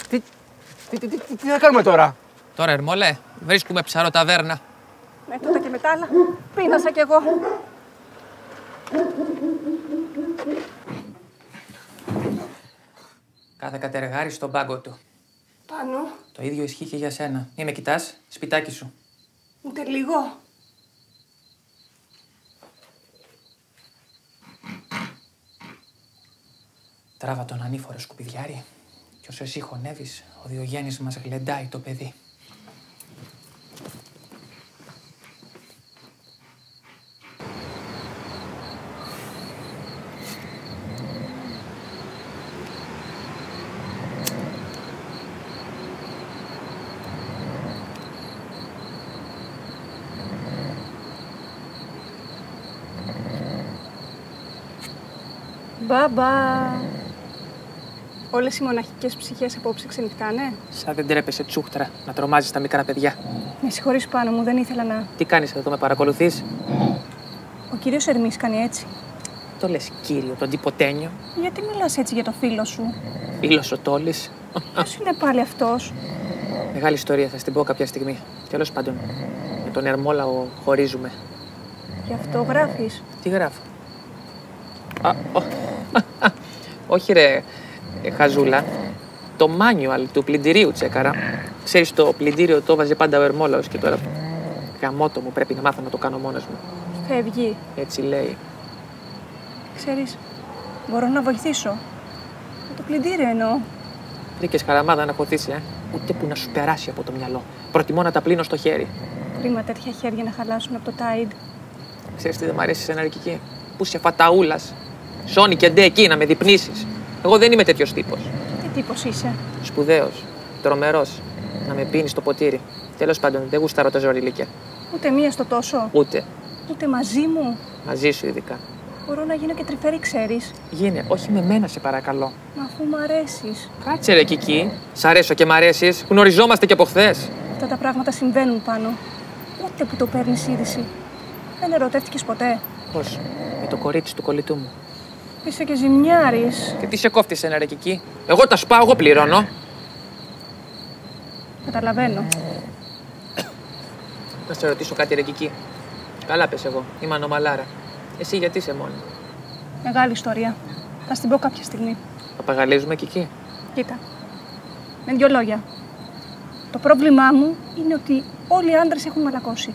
E: Τι θα κάνουμε τώρα?
A: Τώρα, Ερμόλε, βρίσκουμε ψαροταβέρνα.
J: Με τούτα και με τα άλλα, πείνασα κι εγώ.
A: Κάθε κατεργάρι στον πάγκο του.
J: Πάνω.
A: Το ίδιο ισχύει και για σένα. Μη με κοιτάς, σπιτάκι σου.
J: Ούτε λίγο.
A: Τράβα τον ανήφορο σκουπιδιάρι κι όσο εσύ χωνεύεις, ο Διογέννης μας γλεντάει το παιδί.
J: Μπαμπά. Όλες οι μοναχικές ψυχές απόψε ξενυχτάνε.
A: Σαν δεν τρέπεσαι τσούχτρα να τρομάζεις τα μικρά παιδιά.
J: Με συγχωρείς πάνω μου, δεν ήθελα να...
A: Τι κάνεις εδώ, με παρακολουθείς?
J: Ο κύριος Ερμής κάνει έτσι.
A: Το λες κύριο, τον τυποτένιο.
J: Γιατί μιλάς έτσι για το φίλο σου?
A: Φίλος ο Τόλης.
J: Ποιος είναι πάλι αυτός?
A: Μεγάλη ιστορία, θα στην πω κάποια στιγμή. Τέλος πάντων, με τον Ερμόλαο χωρίζουμε.
J: Γι' αυτό γράφεις?
A: Τι γράφω? Όχι ρε, χαζούλα. Το μάνιουαλ του πλυντηρίου τσέκαρα. Ξέρεις, το πλυντήριο το βάζε πάντα ο Ερμόλαος και τώρα γαμώτο μου, πρέπει να μάθω να το κάνω μόνος μου.
J: Φεύγει.
A: Έτσι λέει.
J: Ξέρεις, μπορώ να βοηθήσω. Με το πλυντήριο εννοώ.
A: Βρήκες χαραμάδα να χωθήσει, Ούτε που να σου περάσει από το μυαλό. Προτιμώ να τα πλύνω στο χέρι.
J: Κρίμα τέτοια χέρια να χαλάσουν από το Tide.
A: Ξέρεις τι δεν μ' αρέσει σε ένα Ρικική? Που είσαι φαταούλας. Σόνι και ντε εκεί να με διπνήσεις. Εγώ δεν είμαι τέτοιος τύπος.
J: Τι τύπος είσαι?
A: Σπουδαίος, τρομερός. Να με πίνεις το ποτήρι. Τέλος πάντων, δεν γουστάρω τα ζωριλίκια.
J: Ούτε μία στο τόσο.
A: Ούτε.
J: Ούτε μαζί μου.
A: Μαζί σου ειδικά.
J: Μπορώ να γίνω και τρυφερή, ξέρεις.
A: Γίνε, όχι με μένα σε παρακαλώ.
J: Μα αφού μ' αρέσεις.
A: Κάτσε ρε Κική. Σ' αρέσω και μ' αρέσεις. Γνωριζόμαστε και από χθες.
J: Αυτά τα πράγματα συμβαίνουν πάνω. Ούτε που το παίρνεις είδηση. Δεν ερωτεύτηκες ποτέ?
A: Πώς? Με το κορίτσι του κολλητού μου.
J: Είσαι και ζημιάρης.
A: Και τι σε κόφτει ένα ρε Κική? Εγώ τα σπάω, εγώ πληρώνω.
J: Καταλαβαίνω.
A: Να σε ρωτήσω κάτι ρε Κική. Καλά πες εγώ. Είμαι ανομαλάρα. Εσύ γιατί είσαι μόνη?
J: Μεγάλη ιστορία. Θα στην πω κάποια στιγμή.
A: Θα παγαλίζουμε Κική?
J: Κοίτα. Με δύο λόγια. Το πρόβλημά μου είναι ότι όλοι οι άντρες έχουν μαλακώσει.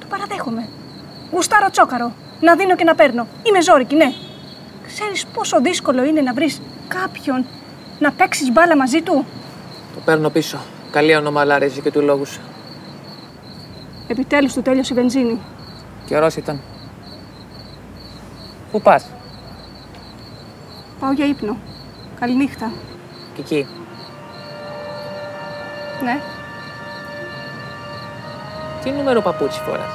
J: Το παραδέχομαι. Γουστάρω τσόκαρο. Να δίνω και να παίρνω. Είμαι ζόρικη, ναι. Ξέρεις πόσο δύσκολο είναι να βρεις κάποιον να παίξεις μπάλα μαζί του?
A: Το παίρνω πίσω. Καλή ανομαλάρα εσύ και του λόγου σου.
J: Επιτέλους του τέλειωσε η βενζίνη.
A: Καιρός ήταν. Πού πας?
J: Πάω για ύπνο. Καληνύχτα.
A: Κική.
J: Ναι.
A: Τι νούμερο παπούτσι φοράς?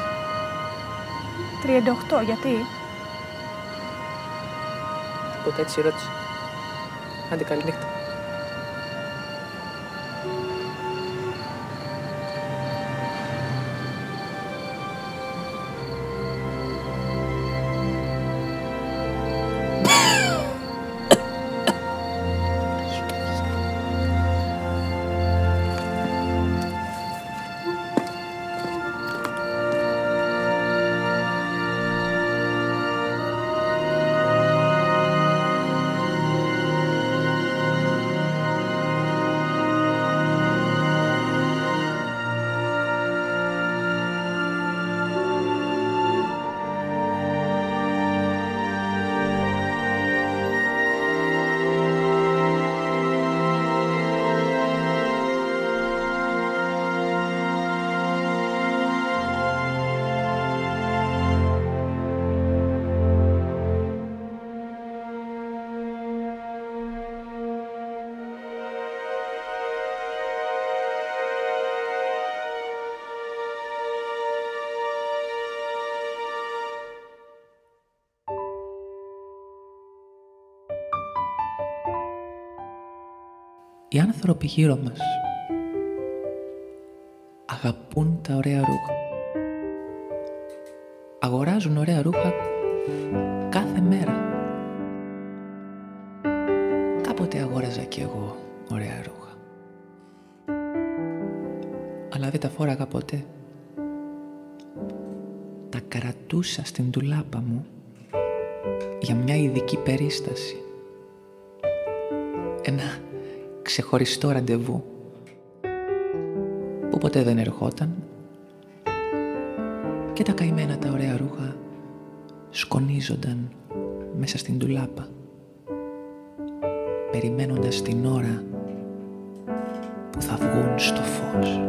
J: 38, γιατί?
A: Ποτέ έτσι ρώτησε. Άντε καληνύχτα. Οι άνθρωποι γύρω μας αγαπούν τα ωραία ρούχα. Αγοράζουν ωραία ρούχα κάθε μέρα.
P: Κάποτε αγόραζα κι εγώ ωραία ρούχα. Αλλά δεν τα φόραγα ποτέ. Τα κρατούσα στην ντουλάπα μου για μια ειδική περίσταση. Ένα ξεχωριστό ραντεβού που ποτέ δεν ερχόταν και τα καημένα τα ωραία ρούχα σκονίζονταν μέσα στην ντουλάπα, περιμένοντας την ώρα που θα βγουν στο φως.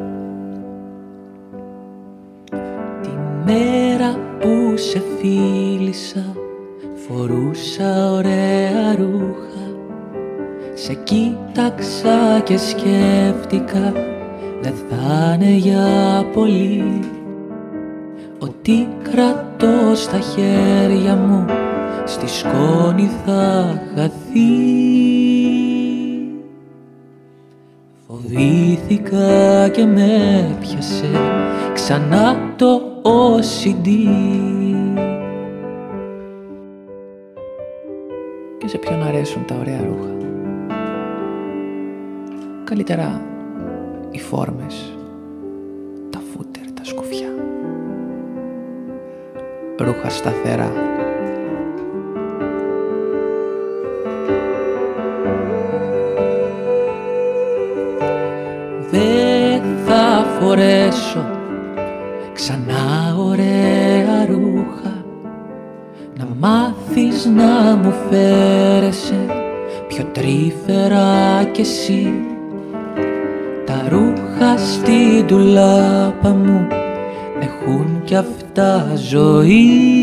P: Τη μέρα που σε φίλησα φορούσα ωραία ρούχα. Σε κοίταξα και σκέφτηκα δεν θα είναι για πολύ. Ό,τι κρατώ στα χέρια μου στη σκόνη θα χαθεί. Φοβήθηκα και με πιάσε ξανά το OCD. Και σε ποιον αρέσουν τα ωραία ρούχα? Καλύτερα οι φόρμες, τα φούτερ, τα σκουφιά. Ρούχα σταθερά. Δεν θα φορέσω ξανά ωραία ρούχα. Να μάθεις να μου φέρεσαι πιο τρυφερά κι εσύ. Τα ρούχα στην ντουλάπα μου έχουν κι αυτά ζωή.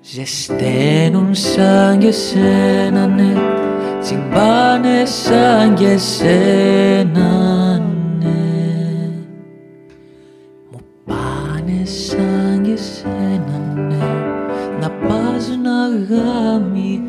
P: Ζεσταίνουν σαν και σένα, ναι, τσιμπάνε σαν και σένα, ναι. Μου πάνε σαν και σένα, ναι, να πας να γαμηθείς.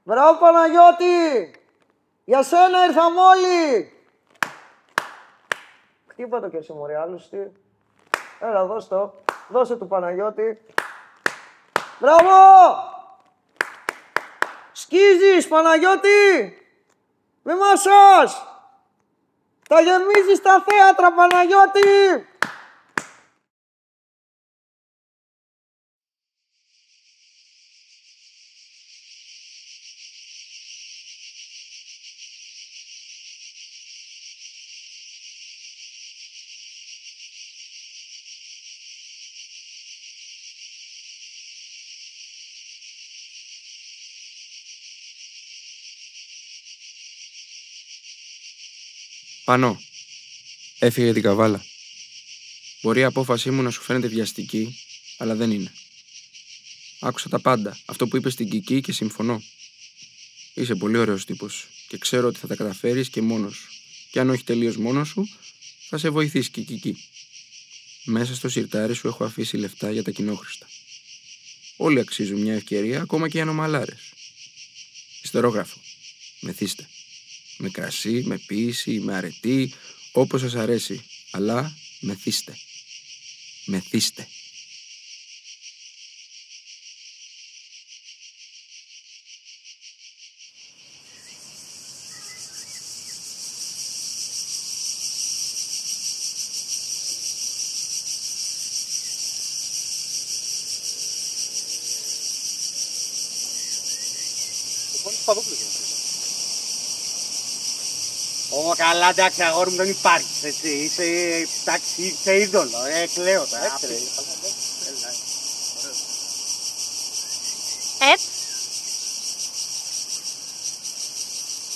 Q: Μπράβο Παναγιώτη! Για σένα ήρθαμε όλοι! Χτύπα το και εσύ μωρή άλλουστη. Έλα δώσ' το. Δώσε του Παναγιώτη. Μπράβο! Σκίζεις Παναγιώτη! Μη μασάς! Τα γεμίζεις τα θέατρα Παναγιώτη!
D: Πανώ, έφυγε την καβάλα. Μπορεί η απόφασή μου να σου φαίνεται βιαστική, αλλά δεν είναι. Άκουσα τα πάντα, αυτό που είπες στην Κική και συμφωνώ. Είσαι πολύ ωραίος τύπος και ξέρω ότι θα τα καταφέρεις και μόνος σου. Και αν όχι τελείως μόνος σου, θα σε βοηθήσει και η Κική. Μέσα στο σιρτάρι σου έχω αφήσει λεφτά για τα κοινόχρηστα. Όλοι αξίζουν μια ευκαιρία, ακόμα και οι ανομαλάρες. Ιστερόγραφο. Μεθύστε. Με κρασί, με ποίηση, με αρετή, όπως σας αρέσει. Αλλά μεθύστε. Μεθύστε.
R: Ω, καλά, εντάξει, αγόρι μου, δεν υπάρχεις, έτσι. Είσαι είδωλο, κλαίω τα.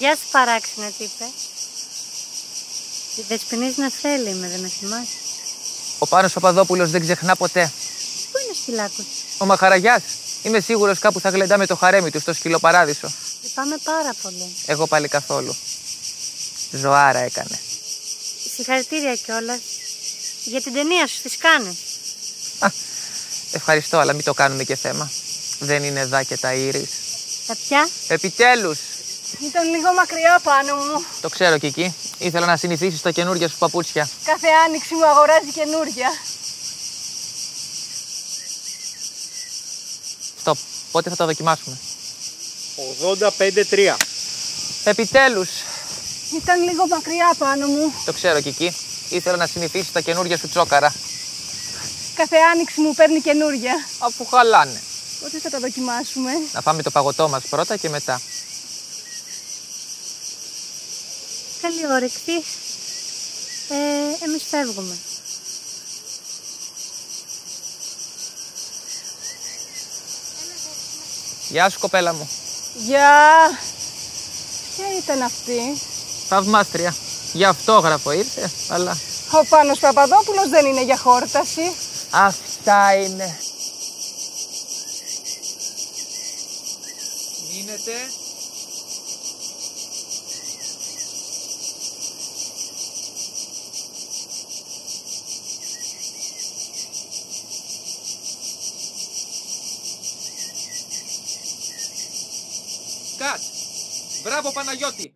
B: Γεια σου παράξενα τύπε. Η Δεσποινής να θέλει με, δεν με θυμάσαι.
A: Ο Πάνος Παπαδόπουλος δεν ξεχνά ποτέ.
B: Πού είναι ο σκυλάκος?
A: Ο Μαχαραγιάς. Είμαι σίγουρος κάπου θα γλεντά με το χαρέμι του στο σκυλοπαράδεισο.
B: Λυπάμαι πάρα πολύ.
A: Εγώ πάλι καθόλου. Ζωάρα έκανε.
B: Συγχαρητήρια κιόλας. Για την ταινία σου τις κάνεις.
A: Ευχαριστώ, αλλά μην το κάνουμε και θέμα. Δεν είναι δά και τα ήρης.
B: Τα πια?
A: Επιτέλους!
J: Ήταν λίγο μακριά πάνω μου.
A: Το ξέρω, Κική. Ήθελα να συνηθίσεις τα καινούργια σου παπούτσια.
J: Κάθε άνοιξη μου αγοράζει καινούργια.
A: Στοπ. Πότε θα τα δοκιμάσουμε?
R: 85-3.
A: Επιτέλους!
J: Ήταν λίγο μακριά πάνω μου.
A: Το ξέρω, Κική. Ήθελα να συνηθίσεις τα καινούργια σου τσόκαρα.
J: Κάθε άνοιξη μου παίρνει καινούργια.
A: Αφού χαλάνε.
J: Πότε θα τα δοκιμάσουμε?
A: Να φάμε το παγωτό μας πρώτα και μετά.
B: Καλή όρεκτη. Εμείς φεύγουμε.
A: Γεια σου, κοπέλα μου.
J: Γεια. Ποια ήταν αυτή?
A: Θαυμάστρια. Για αυτόγραφο ήρθε, αλλά...
J: Ο Πάνος Παπαδόπουλος δεν είναι για χόρταση.
A: Αυτά είναι. Μείνετε. Κατ. Μπράβο, Παναγιώτη.